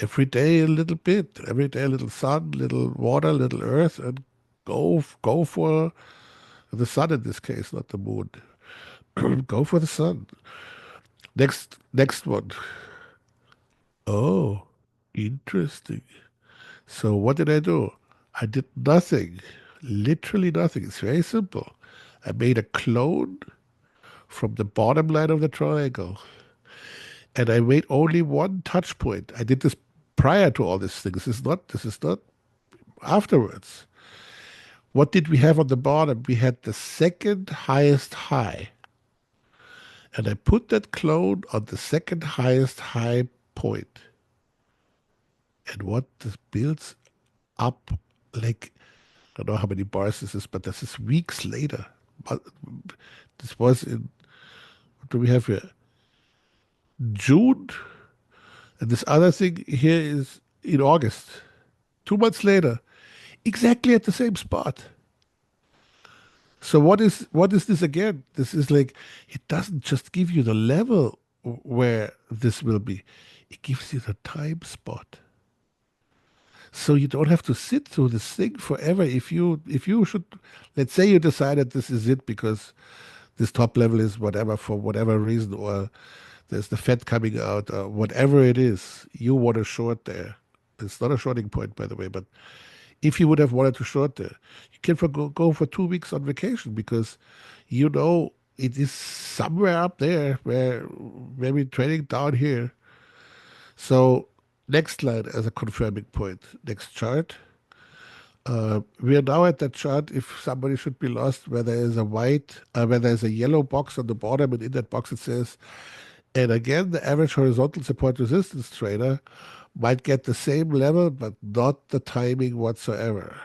Speaker 1: Every day a little bit. Every day a little sun, little water, little earth, and go for the sun in this case, not the moon. Go for the sun. Next one. Oh, interesting. So what did I do? I did nothing, literally nothing. It's very simple. I made a clone from the bottom line of the triangle, and I made only one touch point. I did this prior to all this thing. This is not afterwards. What did we have on the bottom? We had the second highest high. And I put that clone on the second highest high point. And what this builds up, like, I don't know how many bars this is, but this is weeks later. But this was in, what do we have here? June. And this other thing here is in August. 2 months later, exactly at the same spot. So what is this again? This is like, it doesn't just give you the level where this will be. It gives you the time spot. So you don't have to sit through this thing forever. If you should, let's say you decided this is it because this top level is whatever for whatever reason, or there's the Fed coming out, or whatever it is, you want to short there. It's not a shorting point, by the way, but if you would have wanted to short there, you can go for 2 weeks on vacation because you know it is somewhere up there where maybe trading down here. So next line as a confirming point. Next chart. We are now at that chart. If somebody should be lost, where there is a where there is a yellow box on the bottom, and in that box it says, and again, the average horizontal support resistance trader might get the same level, but not the timing whatsoever.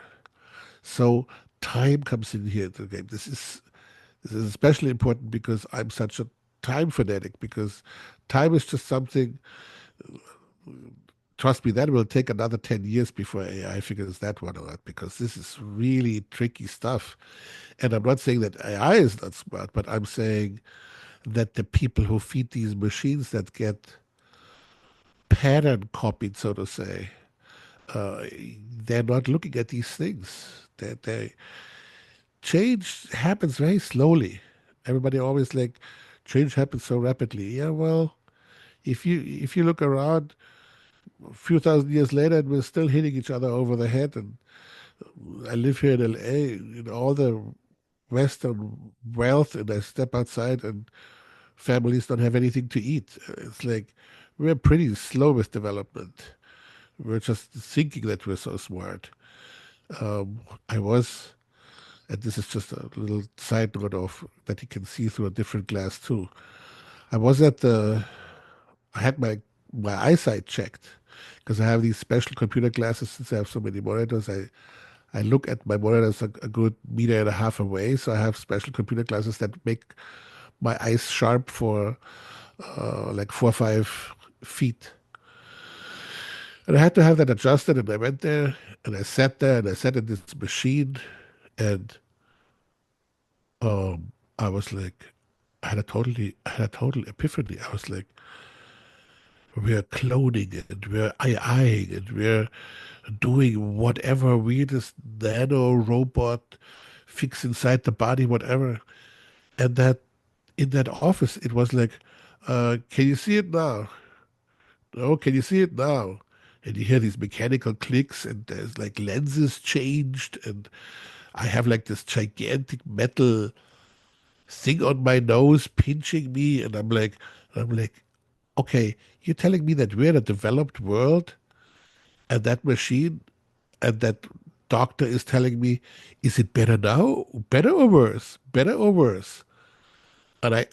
Speaker 1: So time comes in here to the game. This is especially important because I'm such a time fanatic. Because time is just something. Trust me, that will take another 10 years before AI figures that one out, because this is really tricky stuff. And I'm not saying that AI is not smart, but I'm saying that the people who feed these machines that get pattern copied, so to say, uh, they're not looking at these things. Change happens very slowly. Everybody always like change happens so rapidly. Yeah, well, if you look around a few thousand years later, and we're still hitting each other over the head. And I live here in LA, all the Western wealth, and I step outside and families don't have anything to eat. It's like we're pretty slow with development. We're just thinking that we're so smart. I was, and this is just a little side note of that you can see through a different glass too. I was at the, I had my eyesight checked because I have these special computer glasses since I have so many monitors. I look at my monitors a good meter and a half away, so I have special computer glasses that make my eyes sharp for like 4 or 5 feet. And I had to have that adjusted, and I went there and I sat there and I sat in this machine, and I was like, I had a total epiphany. I was like, we're cloning it, we're AIing it, we're doing whatever weirdest nano robot fix inside the body, whatever. And that in that office, it was like, can you see it now? No, can you see it now? And you hear these mechanical clicks, and there's like lenses changed, and I have like this gigantic metal thing on my nose pinching me, and I'm like, okay, you're telling me that we're in a developed world, and that machine and that doctor is telling me, is it better now? Better or worse? Better or worse? And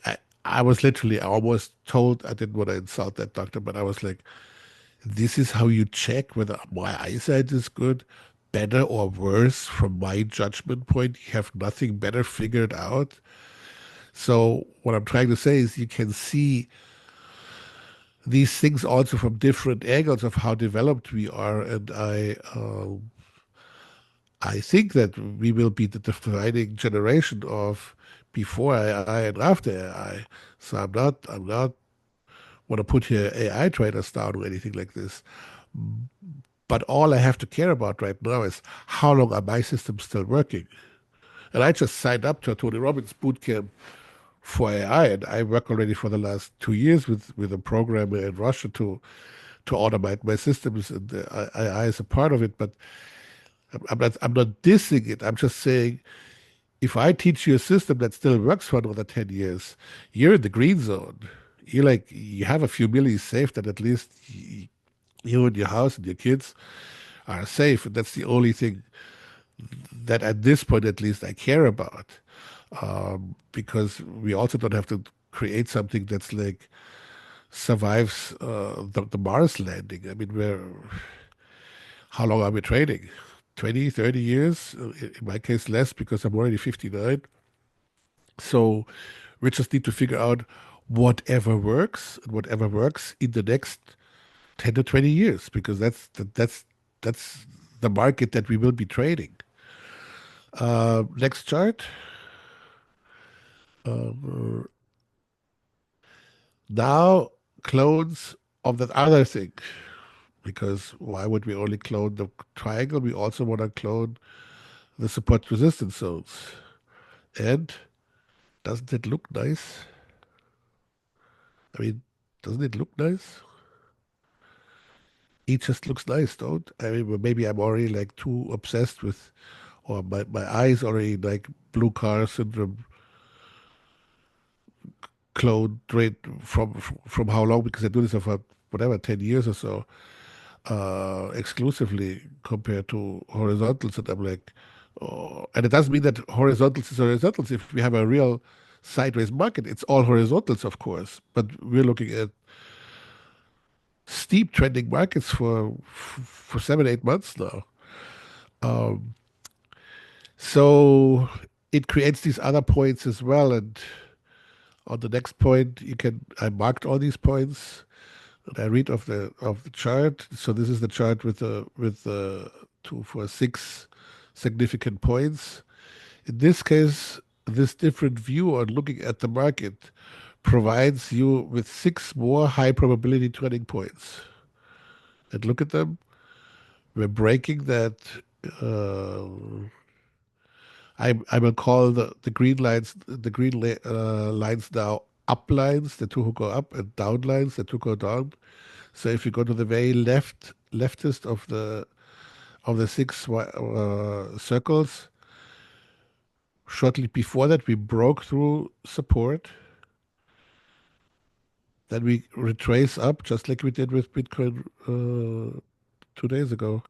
Speaker 1: I was literally, I almost told, I didn't want to insult that doctor, but I was like, this is how you check whether my eyesight is good, better or worse from my judgment point. You have nothing better figured out. So what I'm trying to say is you can see these things also from different angles of how developed we are. And I think that we will be the defining generation of before AI and after AI. So I'm not want to put here AI traders down or anything like this. But all I have to care about right now is how long are my systems still working? And I just signed up to a Tony Robbins boot camp for AI, and I work already for the last 2 years with a programmer in Russia to automate my systems, and AI is a part of it. But I'm not dissing it. I'm just saying, if I teach you a system that still works for another 10 years, you're in the green zone. You have a few millies saved, and at least You and your house and your kids are safe, and that's the only thing that at this point at least I care about. Because we also don't have to create something that's like survives the Mars landing. I mean, how long are we trading? 20, 30 years? In my case, less because I'm already 59. So we just need to figure out whatever works and whatever works in the next 10 to 20 years because that's the market that we will be trading. Next chart. Uh, Now clones of that other thing. Because why would we only clone the triangle? We also want to clone the support resistance zones. And doesn't it look nice? I mean, doesn't it look nice? It just looks nice, don't? I mean, well, maybe I'm already like too obsessed with, or my eyes already like blue car syndrome clone rate from how long? Because I do this for whatever 10 years or so, exclusively compared to horizontals, and I'm like, oh, and it doesn't mean that horizontals is horizontals. If we have a real sideways market, it's all horizontals, of course. But we're looking at steep trending markets for 7, 8 months now. Um, so it creates these other points as well. And on the next point, I marked all these points and I read of the chart. So this is the chart with the 2, 4, 6 significant points. In this case, this different view on looking at the market provides you with 6 more high probability turning points. And look at them. We're breaking that. Uh, I will call the green lines lines now up lines, the two who go up, and down lines, the two go down. So if you go to the very leftist of the 6 circles, shortly before that we broke through support. Then we retrace up just like we did with Bitcoin 2 days ago.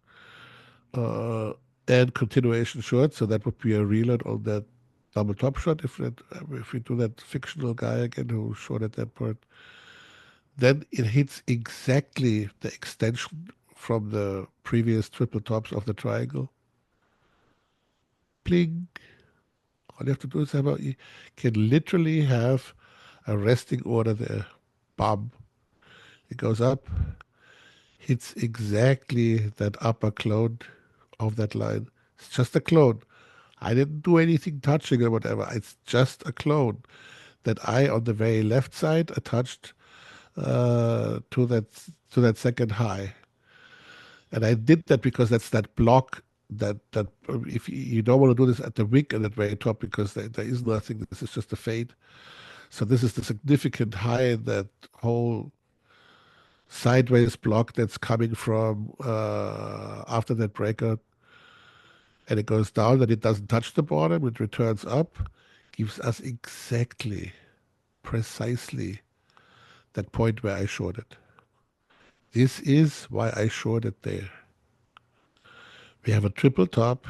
Speaker 1: Uh, and continuation short, so that would be a reload on that double top shot if we do that fictional guy again who short at that point. Then it hits exactly the extension from the previous triple tops of the triangle. Pling. All you have to do is you can literally have a resting order there. Bam. It goes up, hits exactly that upper clone of that line. It's just a clone. I didn't do anything touching or whatever. It's just a clone that I on the very left side attached to that second high. And I did that because that's that block that if you don't want to do this at the wick and at the very top because there is nothing. This is just a fade. So this is the significant high in that whole sideways block that's coming from after that breakout, and it goes down and it doesn't touch the bottom. It returns up, gives us exactly, precisely that point where I shorted. This is why I shorted there. We have a triple top.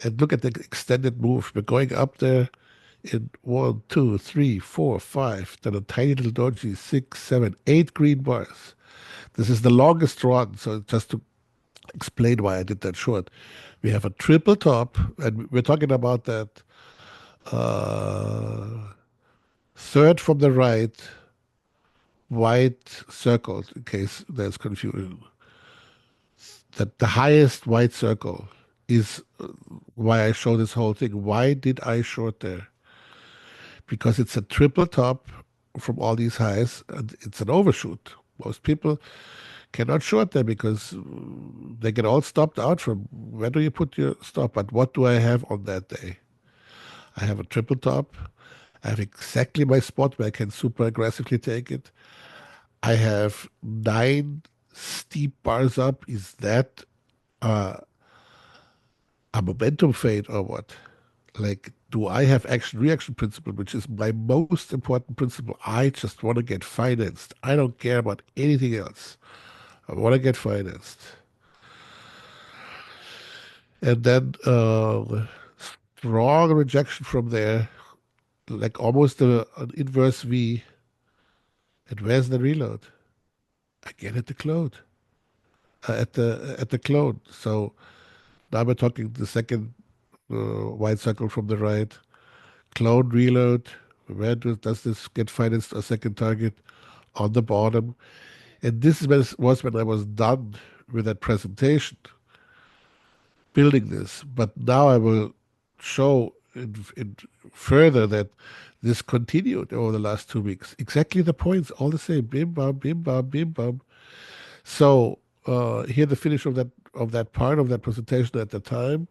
Speaker 1: And look at the extended move. We're going up there in 1, 2, 3, 4, 5, then a tiny little dodgy 6, 7, 8 green bars. This is the longest run. So just to explain why I did that short, we have a triple top, and we're talking about that uh, third from the right white circle, in case there's confusion. That the highest white circle is why I show this whole thing. Why did I short there? Because it's a triple top from all these highs, and it's an overshoot. Most people cannot short there because they get all stopped out from where do you put your stop? But what do I have on that day? I have a triple top. I have exactly my spot where I can super aggressively take it. I have 9 steep bars up. Is that uh, a momentum fade or what? Like, do I have action reaction principle, which is my most important principle? I just want to get financed. I don't care about anything else. I want to get financed. And then strong rejection from there, like almost an inverse V. And where's the reload? Again at the clone. At the clone. So now we're talking the second white circle from the right. Clone reload. Where does this get financed? A second target on the bottom. And was when I was done with that presentation, building this. But now I will show in further that this continued over the last 2 weeks. Exactly the points, all the same. Bim bam, bim bam, bim bam. So here the finish of that part of that presentation at the time.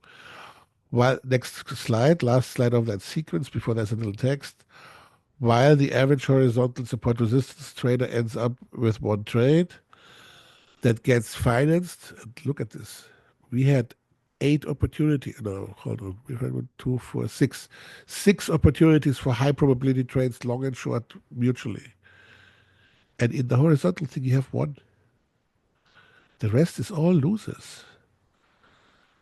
Speaker 1: While next slide, last slide of that sequence before there's a little text. While the average horizontal support resistance trader ends up with one trade that gets financed. And look at this. We had 8 opportunities. No, hold on. We had 1, 2, 4, 6. 6 opportunities for high probability trades, long and short, mutually. And in the horizontal thing, you have one. The rest is all losers.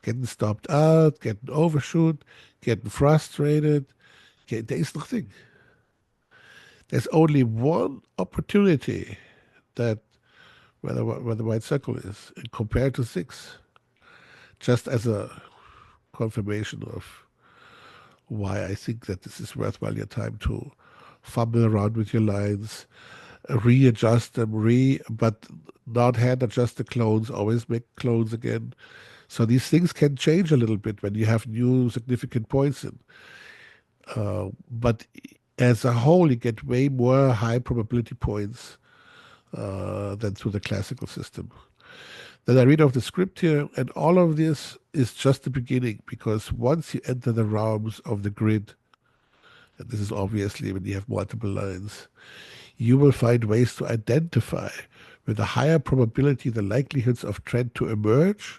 Speaker 1: Getting stopped out, getting overshoot, getting frustrated. There is nothing. There's only one opportunity that where the white circle is compared to 6. Just as a confirmation of why I think that this is worthwhile your time to fumble around with your lines, readjust them, but not hand adjust the clones, always make clones again. So these things can change a little bit when you have new significant points in. But as a whole, you get way more high probability points than through the classical system. Then I read off the script here, and all of this is just the beginning because once you enter the realms of the grid, and this is obviously when you have multiple lines, you will find ways to identify with a higher probability the likelihoods of trend to emerge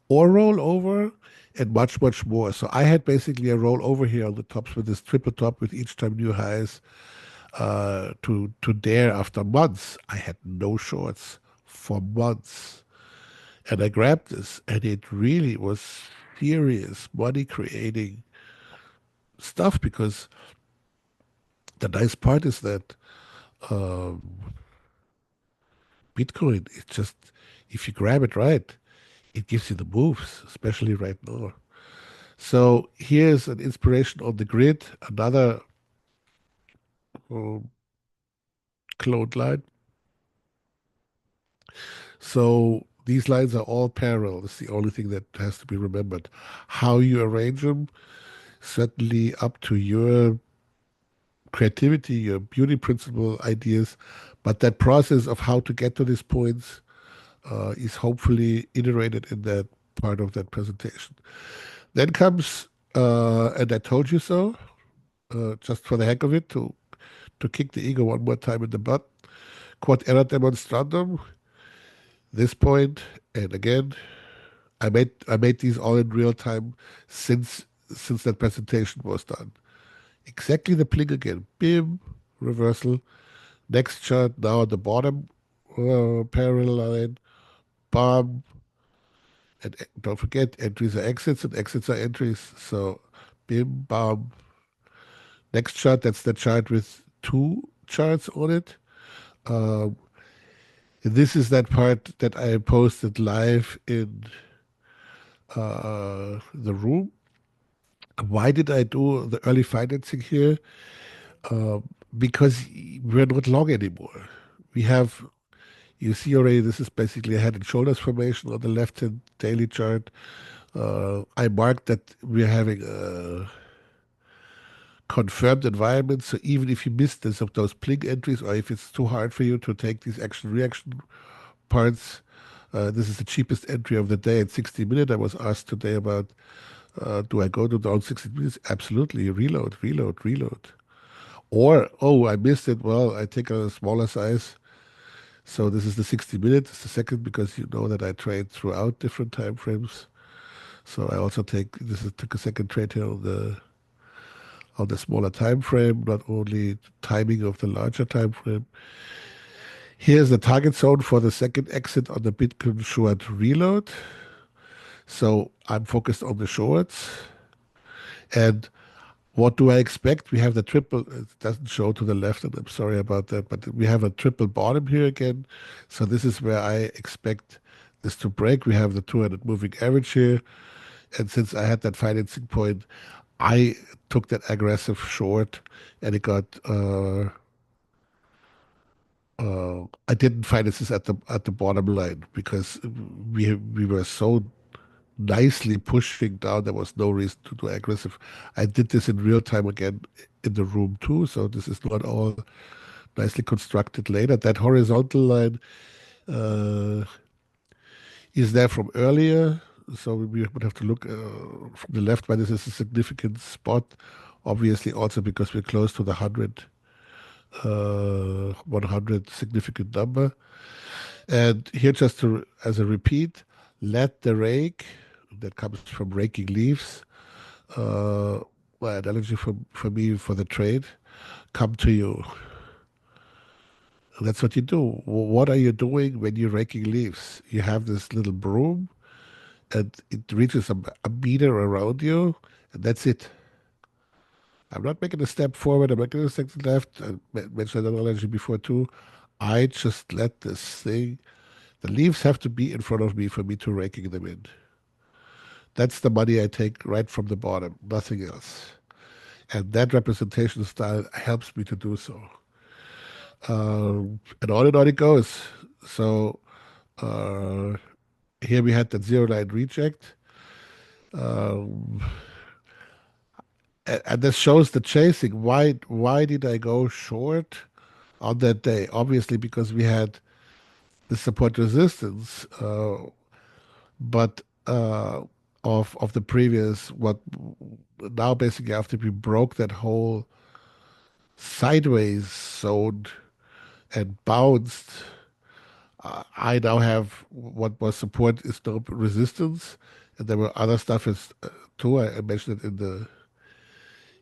Speaker 1: or roll over and much, much more. So I had basically a roll over here on the tops with this triple top with each time new highs to dare after months. I had no shorts for months. And I grabbed this, and it really was serious money creating stuff because the nice part is that Bitcoin is just, if you grab it right, it gives you the moves, especially right now. So here's an inspiration on the grid, another um, clone line. So these lines are all parallel. That's the only thing that has to be remembered. How you arrange them, certainly up to your creativity, your beauty principle ideas, but that process of how to get to these points is hopefully iterated in that part of that presentation. Then comes, and I told you so, just for the heck of it, to kick the ego one more time in the butt. Quod erat demonstrandum. This point, and again, I made these all in real time since that presentation was done. Exactly the pling again. Bim, reversal. Next chart now at the bottom, parallel line. Bam. And don't forget, entries are exits and exits are entries. So, bim, bam. Next chart, that's the chart with 2 charts on it. Um, this is that part that I posted live in the room. Why did I do the early financing here? Uh, because we're not long anymore. We have, you see already, this is basically a head and shoulders formation on the left hand daily chart. I marked that we're having a confirmed environment. So even if you miss this of those pling entries, or if it's too hard for you to take these action reaction parts, this is the cheapest entry of the day at 60 minutes. I was asked today about do I go to down 60 minutes? Absolutely. Reload, reload, reload. Or, oh, I missed it. Well, I take a smaller size. So this is the 60 minutes. It's the second because you know that I trade throughout different time frames. So I also took a second trade here on the smaller time frame, not only timing of the larger time frame. Here's the target zone for the second exit on the Bitcoin short reload. So I'm focused on the shorts. And what do I expect? We have the triple, it doesn't show to the left, and I'm sorry about that, but we have a triple bottom here again. So this is where I expect this to break. We have the 200 moving average here. And since I had that financing point, I took that aggressive short and it got I didn't finance this at the bottom line because we were so nicely pushing down. There was no reason to do aggressive. I did this in real time again in the room too, so this is not all nicely constructed later. That horizontal line uh, is there from earlier, so we would have to look from the left, but this is a significant spot. Obviously, also because we're close to the 100 significant number. And here, just to, as a repeat, let the rake, that comes from raking leaves, uh, my analogy for me for the trade, come to you. That's what you do. What are you doing when you're raking leaves? You have this little broom and it reaches a meter around you, and that's it. I'm not making a step forward. I'm not making a step left. I mentioned that analogy before too. I just let this thing, the leaves have to be in front of me for me to raking them in. That's the money I take right from the bottom, nothing else. And that representation style helps me to do so. And on it goes. So uh, here we had that zero line reject. Um, and this shows the chasing. Why did I go short on that day? Obviously, because we had the support resistance, but of the previous what now basically after we broke that whole sideways zone and bounced, I now have what was support is now resistance, and there were other stuff as too. I mentioned it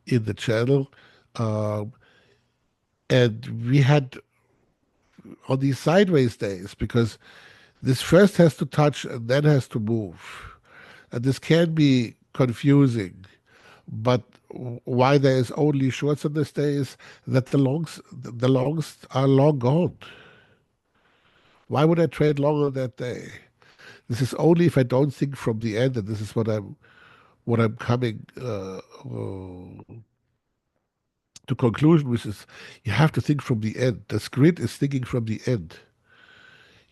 Speaker 1: in the channel, um, and we had on these sideways days because this first has to touch and then has to move, and this can be confusing. But why there is only shorts on this day is that the longs are long gone. Why would I trade long on that day? This is only if I don't think from the end, and this is what I'm coming to conclusion, which is you have to think from the end. This grid is thinking from the end.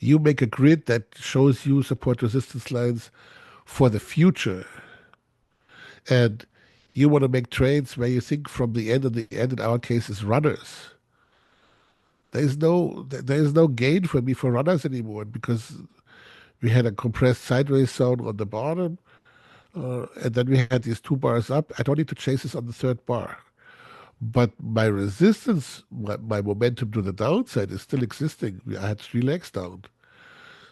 Speaker 1: You make a grid that shows you support resistance lines for the future, and you want to make trades where you think from the end, and the end in our case is runners. There is no gain for me for runners anymore because we had a compressed sideways zone on the bottom. And then we had these two bars up. I don't need to chase this on the third bar. But my resistance, my momentum to the downside is still existing. I had three legs down.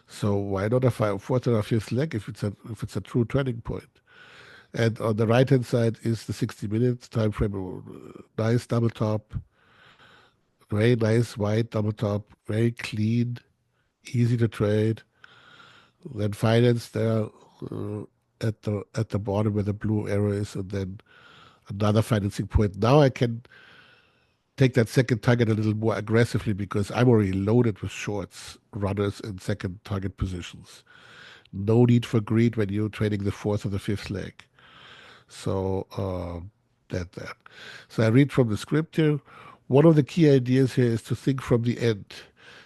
Speaker 1: So why not a fourth or a fifth leg if it's a true turning point? And on the right hand side is the 60 minutes time frame. Nice double top, very nice white double top, very clean, easy to trade. Then finance there at the bottom where the blue arrow is, and then another financing point. Now I can take that second target a little more aggressively because I'm already loaded with shorts, runners, and second target positions. No need for greed when you're trading the fourth or the fifth leg. So that. So I read from the script here. One of the key ideas here is to think from the end.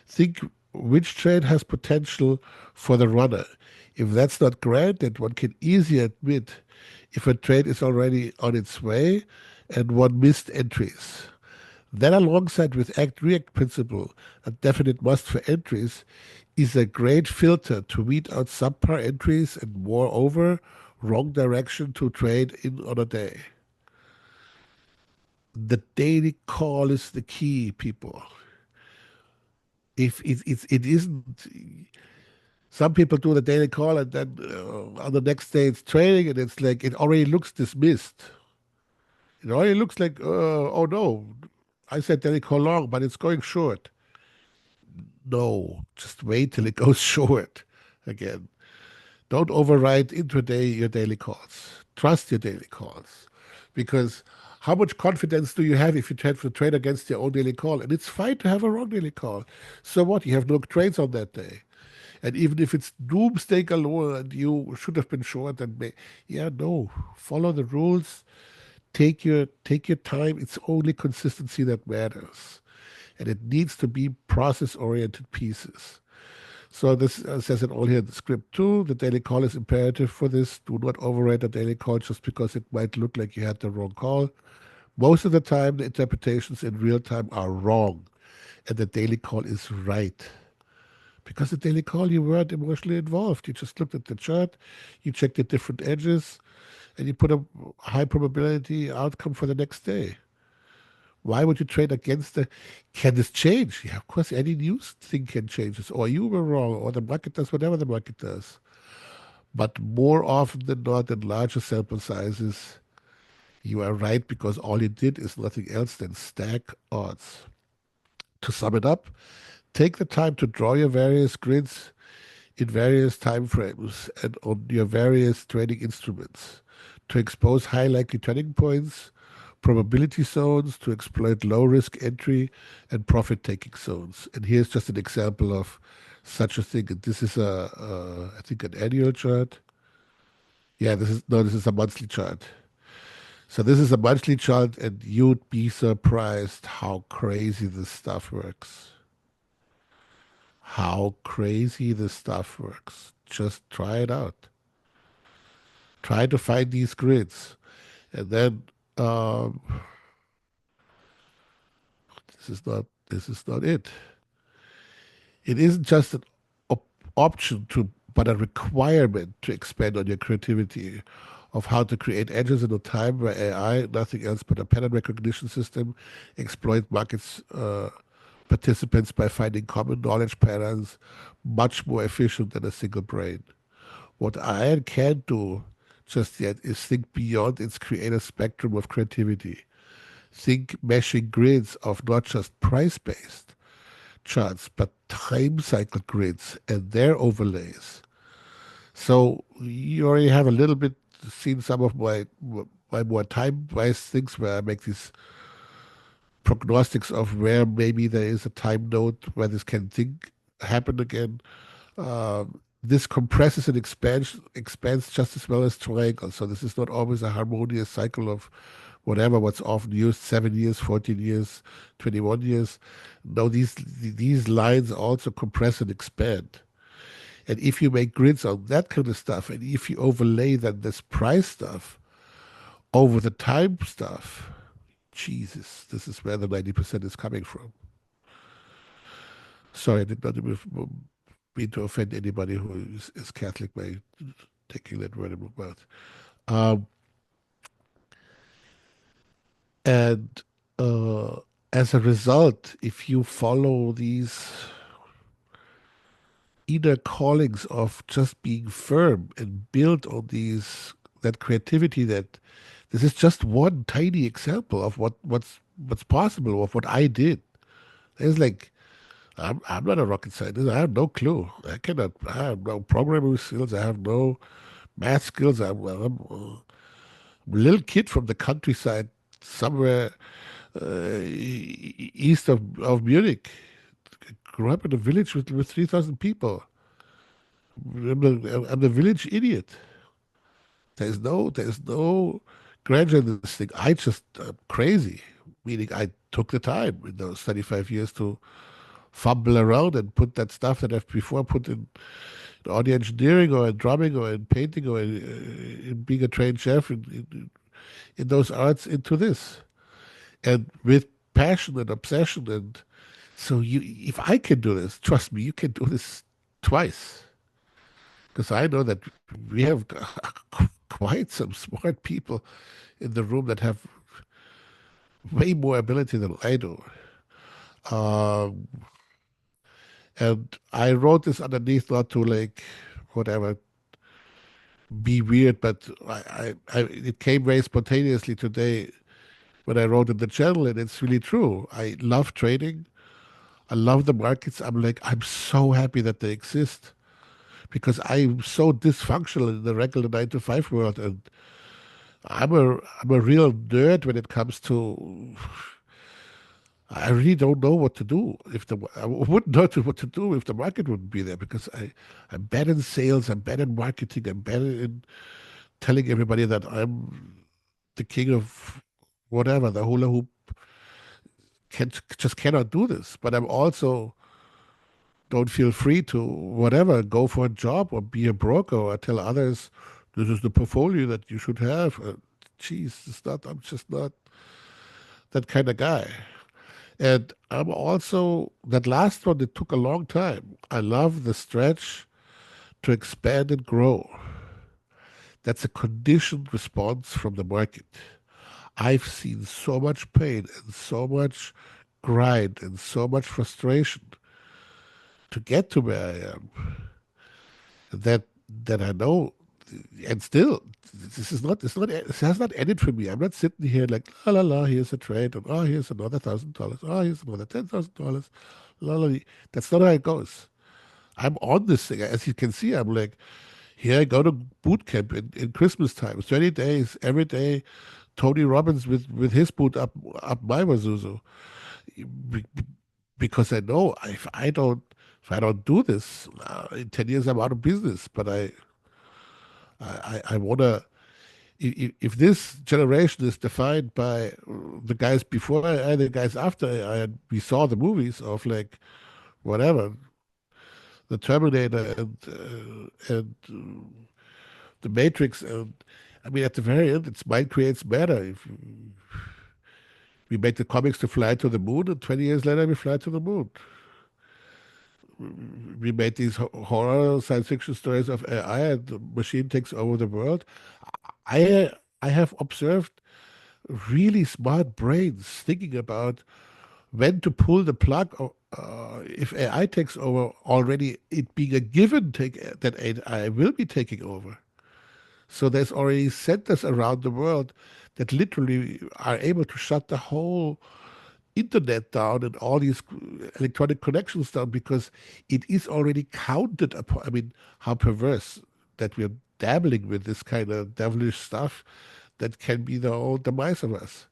Speaker 1: Think which trade has potential for the runner. If that's not granted, one can easily admit if a trade is already on its way and one missed entries. Then, alongside with Act React principle, a definite must for entries, is a great filter to weed out subpar entries and, moreover, wrong direction to trade in on a day. The daily call is the key, people. If it isn't, some people do the daily call and then on the next day it's trading and it's like it already looks dismissed. It already looks like, oh no, I said daily call long, but it's going short. No, just wait till it goes short again. Don't override intraday your daily calls. Trust your daily calls. Because how much confidence do you have if you have to trade against your own daily call? And it's fine to have a wrong daily call. So what? You have no trades on that day. And even if it's doomsday galore and you should have been short and yeah, no. Follow the rules. Take your time. It's only consistency that matters. And it needs to be process oriented pieces. So this says it all here in the script too. The daily call is imperative for this. Do not overrate a daily call just because it might look like you had the wrong call. Most of the time, the interpretations in real time are wrong, and the daily call is right. Because the daily call, you weren't emotionally involved. You just looked at the chart, you checked the different edges, and you put a high probability outcome for the next day. Why would you trade against the? Can this change? Yeah, of course, any news thing can change this. Or you were wrong, or the market does whatever the market does. But more often than not, in larger sample sizes, you are right because all you did is nothing else than stack odds. To sum it up, take the time to draw your various grids in various time frames and on your various trading instruments to expose high likely turning points, probability zones to exploit low risk entry and profit taking zones. And here's just an example of such a thing. And this is I think an annual chart. Yeah, this is a monthly chart. So this is a monthly chart, and you'd be surprised how crazy this stuff works. How crazy this stuff works. Just try it out. Try to find these grids. And then um, this is not it. It isn't just an option to, but a requirement to expand on your creativity of how to create edges in a time where AI, nothing else but a pattern recognition system, exploit markets participants by finding common knowledge patterns much more efficient than a single brain. What AI can't do just yet is think beyond its creative spectrum of creativity. Think meshing grids of not just price based charts, but time cycle grids and their overlays. So you already have a little bit seen some of my more time-wise things where I make these prognostics of where maybe there is a time node where this can think happen again. This compresses and expands just as well as triangles. So this is not always a harmonious cycle of whatever what's often used 7 years, 14 years, 21 years. No, these lines also compress and expand. And if you make grids on that kind of stuff, and if you overlay then this price stuff over the time stuff, Jesus, this is where the 90% is coming from. Sorry, I did not mean to offend anybody who is Catholic by taking that word in my mouth. Um, and as a result, if you follow these inner callings of just being firm and build on these that creativity, that this is just one tiny example of what's possible of what I did. It's like I'm not a rocket scientist. I have no clue. I have no programming skills. I have no math skills. I'm a little kid from the countryside somewhere east of Munich. Grew up in a village with 3,000 people. I'm the village idiot. There's no grandeur in this thing. I just crazy. Meaning I took the time in those 35 years to fumble around and put that stuff that I've before put in audio engineering or in drumming or in painting or in being a trained chef in those arts into this. And with passion and obsession. And so if I can do this, trust me, you can do this twice. Because I know that we have quite some smart people in the room that have way more ability than I do. Um, and I wrote this underneath not to like whatever be weird, but it came very spontaneously today when I wrote in the channel, and it's really true. I love trading. I love the markets. I'm like, I'm so happy that they exist because I'm so dysfunctional in the regular 9 to 5 world, and I'm a real nerd when it comes to. I really don't know what to do if the I wouldn't know what to do if the market wouldn't be there because I'm bad in sales, I'm bad in marketing, I'm bad in telling everybody that I'm the king of whatever, the hula hoop just cannot do this. But I'm also don't feel free to whatever, go for a job or be a broker or tell others this is the portfolio that you should have. I'm just not that kind of guy. And I'm also, that last one, it took a long time. I love the stretch to expand and grow. That's a conditioned response from the market. I've seen so much pain and so much grind and so much frustration to get to where I am that I know, and still, this has not ended for me. I'm not sitting here like la la la. Here's a trade, and oh, here's another $1,000. Oh, here's another $10,000. La la. That's not how it goes. I'm on this thing. As you can see, I'm like, here I go to boot camp in Christmas time, 30 days, every day, Tony Robbins with his boot up my Wazuzu. Be- Because I know if I don't do this, in 10 years I'm out of business. But I want to, if this generation is defined by the guys before I and the guys after we saw the movies of like, whatever, the Terminator and the Matrix. And I mean, at the very end, it's mind creates matter. If we make the comics to fly to the moon, and 20 years later, we fly to the moon. We made these horror science fiction stories of AI, and the machine takes over the world. I have observed really smart brains thinking about when to pull the plug, or, if AI takes over already, it being a given that AI will be taking over. So there's already centers around the world that literally are able to shut the whole internet down and all these electronic connections down because it is already counted upon. I mean, how perverse that we're dabbling with this kind of devilish stuff that can be the whole demise of us.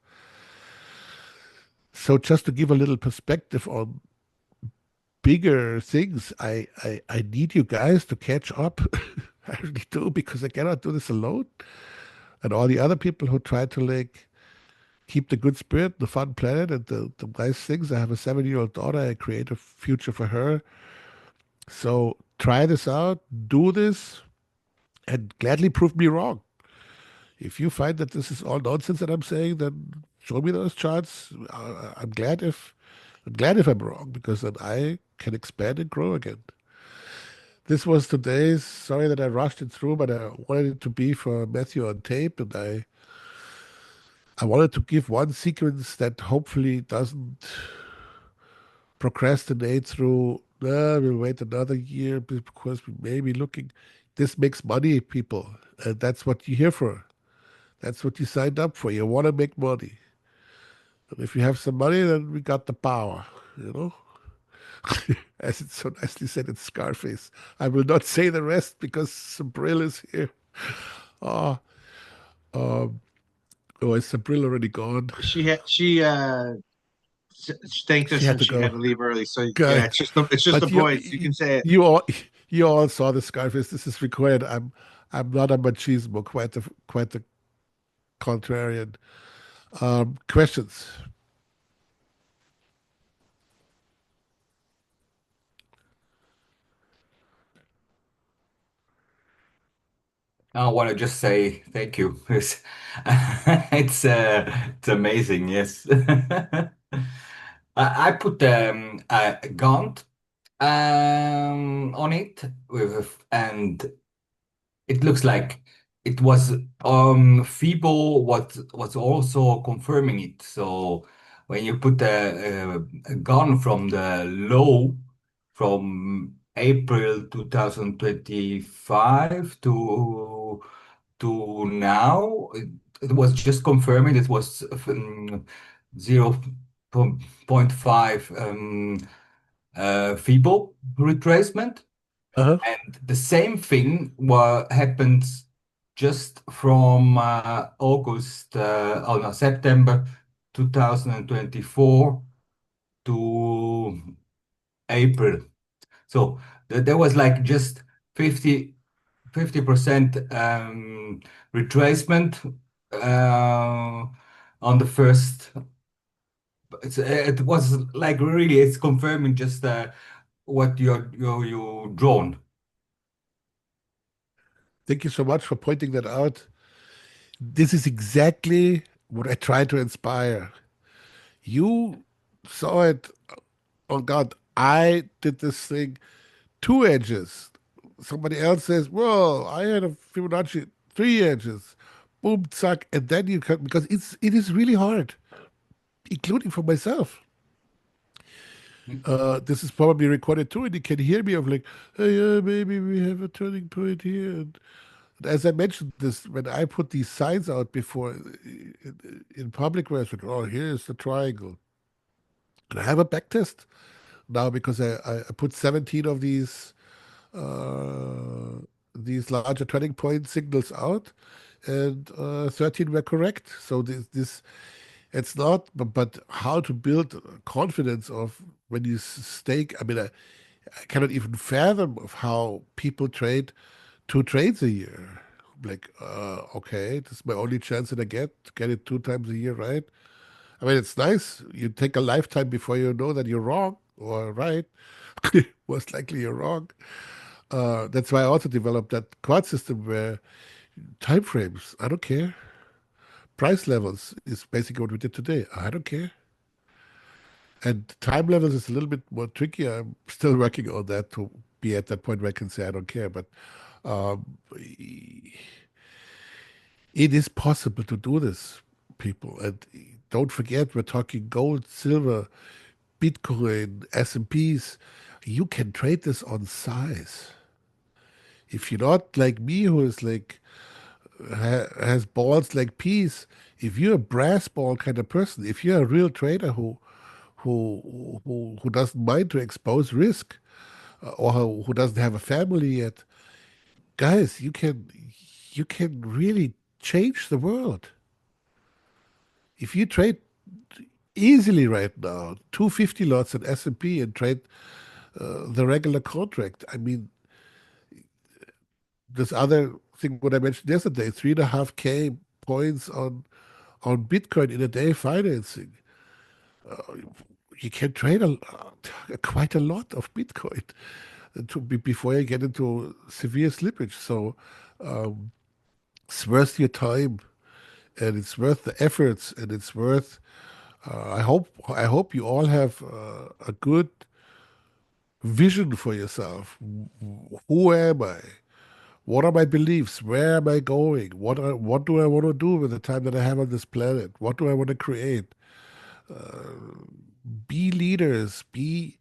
Speaker 1: So just to give a little perspective on bigger things, I need you guys to catch up. I really do because I cannot do this alone. And all the other people who try to like keep the good spirit, the fun planet, and the nice things. I have a 7-year-old daughter. I create a future for her. So try this out, do this, and gladly prove me wrong. If you find that this is all nonsense that I'm saying, then show me those charts. I'm glad if I'm wrong because then I can expand and grow again. This was today's. Sorry that I rushed it through, but I wanted it to be for Matthew on tape, and I wanted to give one sequence that hopefully doesn't procrastinate through, we'll wait another year because we may be looking. This makes money, people. And that's what you're here for. That's what you signed up for. You want to make money. And if you have some money, then we got the power, you know? As it's so nicely said in Scarface. I will not say the rest because Sabril is here. Oh, um, oh, is Sabril already gone?
Speaker 2: She thanked
Speaker 1: She
Speaker 2: us
Speaker 1: had
Speaker 2: and
Speaker 1: to
Speaker 2: she had
Speaker 1: go.
Speaker 2: to leave early. So yeah,
Speaker 1: God.
Speaker 2: it's just the
Speaker 1: But
Speaker 2: boys. You can say it.
Speaker 1: you all you all saw the Scarface. This is recorded. I'm not a machismo, quite the contrarian. Questions?
Speaker 4: I want to just say thank you. It's amazing. Yes, I put a Gaunt on it and it looks like it was Fibo what was also confirming it. So when you put a gun from the low from April 2025 to now, it was just confirming it was 0.5 feeble retracement.
Speaker 1: Uh-huh.
Speaker 4: And the same thing happens just from September 2024 to April. So there was like just 50% retracement uh, on the first. It was like really, it's confirming just what you drawn.
Speaker 1: Thank you so much for pointing that out. This is exactly what I try to inspire. You saw it. Oh God, I did this thing two edges. Somebody else says, "Well, I had a Fibonacci three edges." Boom, suck, and then you can because it is really hard, including for myself. This is probably recorded too, and you can hear me of like, hey, maybe we have a turning point here. And as I mentioned this, when I put these signs out before in public where I said, oh, here's the triangle. And I have a back test now because I put 17 of these larger turning point signals out, and 13 were correct. So this it's not, but how to build confidence of when you stake. I mean, I cannot even fathom of how people trade two trades a year. Like, okay, this is my only chance that I get to get it two times a year, right? I mean, it's nice. You take a lifetime before you know that you're wrong or right. Most likely you're wrong. That's why I also developed that quad system where time frames, I don't care. Price levels is basically what we did today. I don't care. And time levels is a little bit more tricky. I'm still working on that to be at that point where I can say I don't care. But um, it is possible to do this, people. And don't forget, we're talking gold, silver, Bitcoin, S&Ps. You can trade this on size. If you're not like me, who is like has balls like peas, if you're a brass ball kind of person, if you're a real trader who doesn't mind to expose risk, or who doesn't have a family yet, guys, you can really change the world. If you trade easily right now 250 lots in S&P and trade the regular contract, I mean, this other thing what I mentioned yesterday, 3.5K points on Bitcoin in a day financing. You can trade quite a lot of Bitcoin before you get into severe slippage. So it's worth your time, and it's worth the efforts, and it's worth. I hope you all have a good vision for yourself. Who am I? What are my beliefs? Where am I going? What do I want to do with the time that I have on this planet? What do I want to create? Be leaders. Be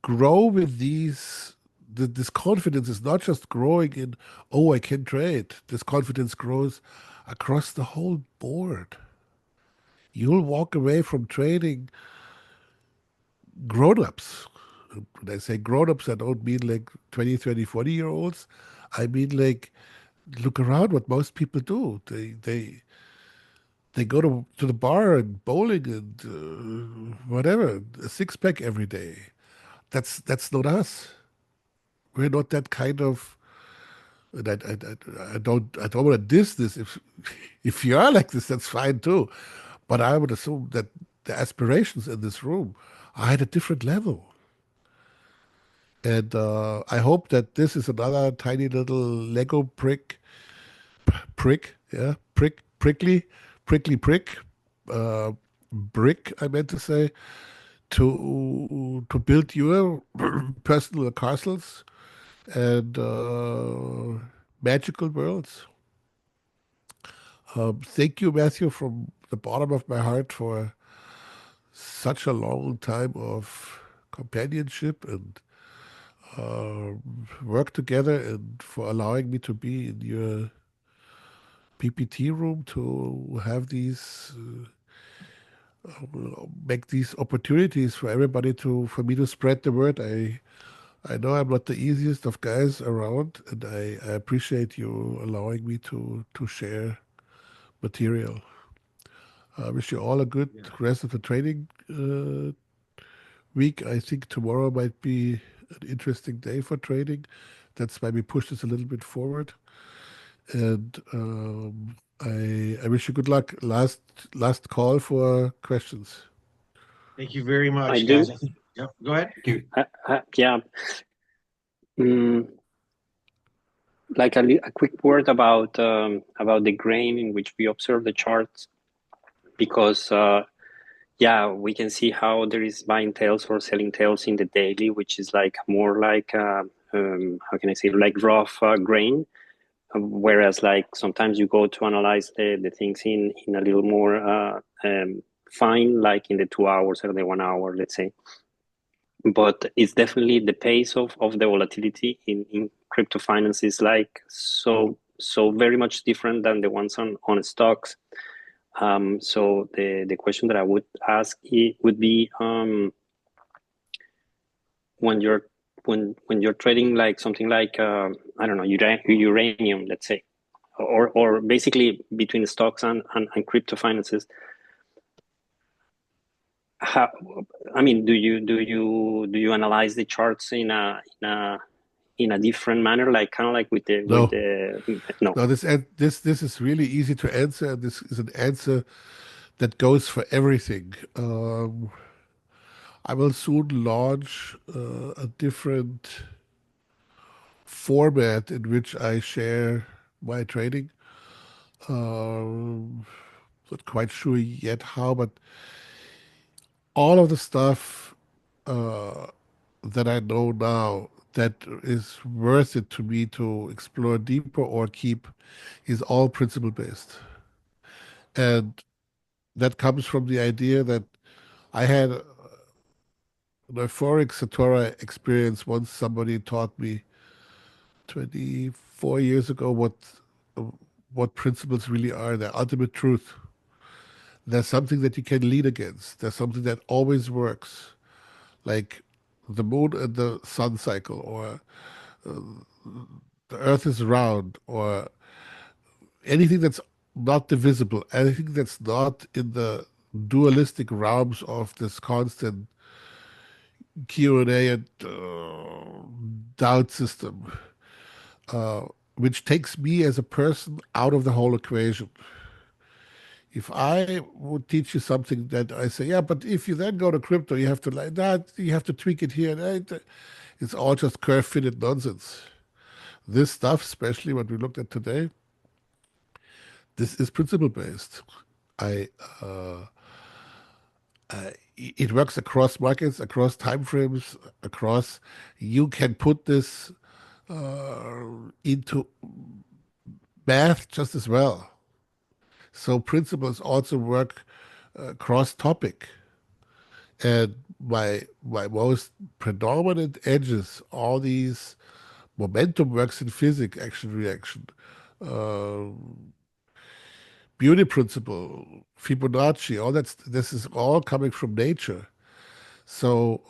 Speaker 1: grow with these. This confidence is not just growing in, oh, I can trade. This confidence grows across the whole board. You'll walk away from trading grown-ups. When I say grown-ups, I don't mean like 20, 30, 40 year olds. I mean like look around what most people do. They go to the bar and bowling and whatever, a six pack every day. That's not us. We're not that kind of. And I don't want to diss this. If you are like this, that's fine too. But I would assume that the aspirations in this room are at a different level. And I hope that this is another tiny little Lego prickly prick, uh, brick, I meant to say, to build your personal castles and magical worlds. Thank you, Matthew, from the bottom of my heart for such a long time of companionship and uh, work together, and for allowing me to be in your PPT room to have these make these opportunities for everybody to for me to spread the word. I know I'm not the easiest of guys around, and I appreciate you allowing me to share material. I wish you all a good
Speaker 2: Yeah.
Speaker 1: rest of the training week. I think tomorrow might be an interesting day for training. That's why we push this a little bit forward. And I wish you good luck. Last call for questions.
Speaker 2: Thank you very
Speaker 5: I
Speaker 2: much, guys.
Speaker 5: do.
Speaker 2: I think. Yep. Go ahead.
Speaker 4: Thank you.
Speaker 5: Yeah. Mm, like a quick word about the grain in which we observe the charts, because yeah, we can see how there is buying tails or selling tails in the daily, which is like more like how can I say, like rough grain. Whereas like sometimes you go to analyze the things in a little more fine, like in the 2 hours or the 1 hour, let's say. But it's definitely the pace of the volatility in crypto finance is like so very much different than the ones on stocks. So the question that I would ask it would be, when you're trading like something like I don't know, uranium, let's say, or basically between stocks and crypto finances. How, I mean, do you analyze the charts in a different manner, like kind of like with
Speaker 1: No,
Speaker 5: the no?
Speaker 1: no. This is really easy to answer. And this is an answer that goes for everything. I will soon launch a different format in which I share my trading. Um, Not quite sure yet how, but all of the stuff uh, that I know now that is worth it to me to explore deeper or keep is all principle based. And that comes from the idea that I had an euphoric Satora experience once somebody taught me 24 years ago what principles really are, the ultimate truth. There's something that you can lean against. There's something that always works, like the moon and the sun cycle, or the earth is round, or anything that's not divisible, anything that's not in the dualistic realms of this constant Q&A and doubt system, uh, which takes me as a person out of the whole equation. If I would teach you something that I say, yeah, but if you then go to crypto, you have to like that, you have to tweak it here. And there. It's all just curve fitted nonsense. This stuff, especially what we looked at today, this is principle based. I uh, it works across markets, across time frames, across. You can put this uh, into math just as well. So principles also work cross topic. And my most predominant edges, all these momentum works in physics, action reaction, uh, beauty principle, Fibonacci, all that. This is all coming from nature. So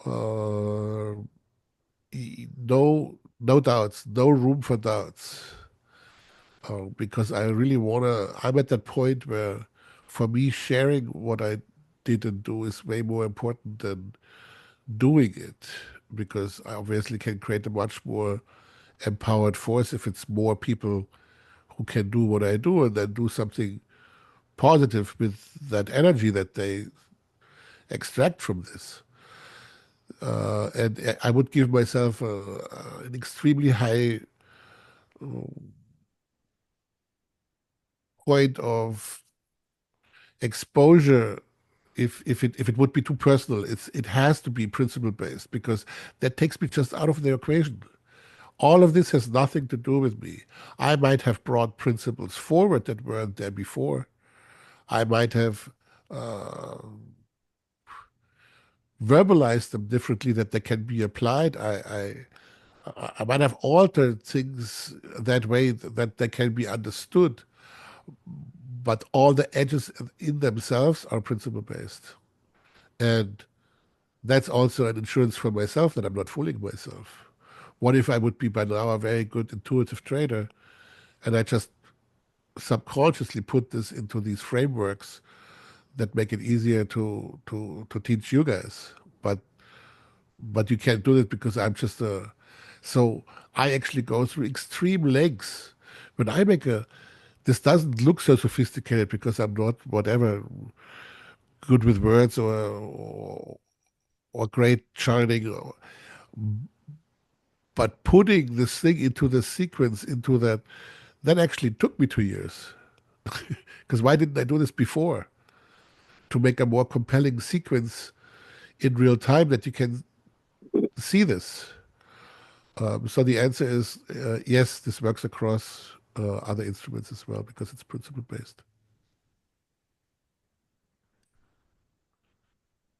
Speaker 1: no doubts, no room for doubts. Because I really wanna. I'm at that point where, for me, sharing what I did and do is way more important than doing it, because I obviously can create a much more empowered force if it's more people who can do what I do and then do something positive with that energy that they extract from this. And I would give myself an extremely high point of exposure if it would be too personal. It has to be principle based, because that takes me just out of the equation. All of this has nothing to do with me. I might have brought principles forward that weren't there before. I might have uh, verbalized them differently that they can be applied. I might have altered things that way that they can be understood, but all the edges in themselves are principle based. And that's also an insurance for myself that I'm not fooling myself. What if I would be by now a very good intuitive trader and I just subconsciously put this into these frameworks that make it easier to teach you guys. But you can't do it because I'm just a so I actually go through extreme lengths. When I make a this doesn't look so sophisticated because I'm not whatever good with words or great charting but putting this thing into the sequence into that actually took me 2 years. Because why didn't I do this before? To make a more compelling sequence in real time that you can see this. So the answer is yes, this works across other instruments as well because it's principle based.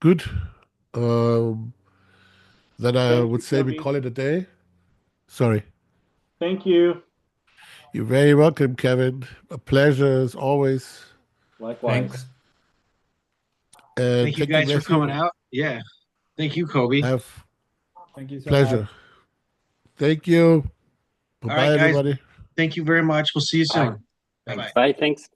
Speaker 1: Good. Um, then I
Speaker 6: Thank
Speaker 1: would
Speaker 6: you,
Speaker 1: say we
Speaker 6: Kobe.
Speaker 1: call it a day. Sorry.
Speaker 6: Thank you.
Speaker 1: You're very welcome, Kevin. A pleasure as always.
Speaker 6: Likewise.
Speaker 4: Thanks.
Speaker 1: And
Speaker 2: Thank you
Speaker 1: thank you,
Speaker 2: guys for coming
Speaker 1: Matthew.
Speaker 2: out. Yeah. Thank you, Kobe.
Speaker 1: Have
Speaker 7: Thank you so much.
Speaker 1: pleasure. Thank you.
Speaker 2: All
Speaker 1: Bye-bye,
Speaker 2: right, guys.
Speaker 1: everybody.
Speaker 2: Thank you very much. We'll see you
Speaker 4: Bye.
Speaker 2: soon. Bye bye.
Speaker 5: Bye, thanks.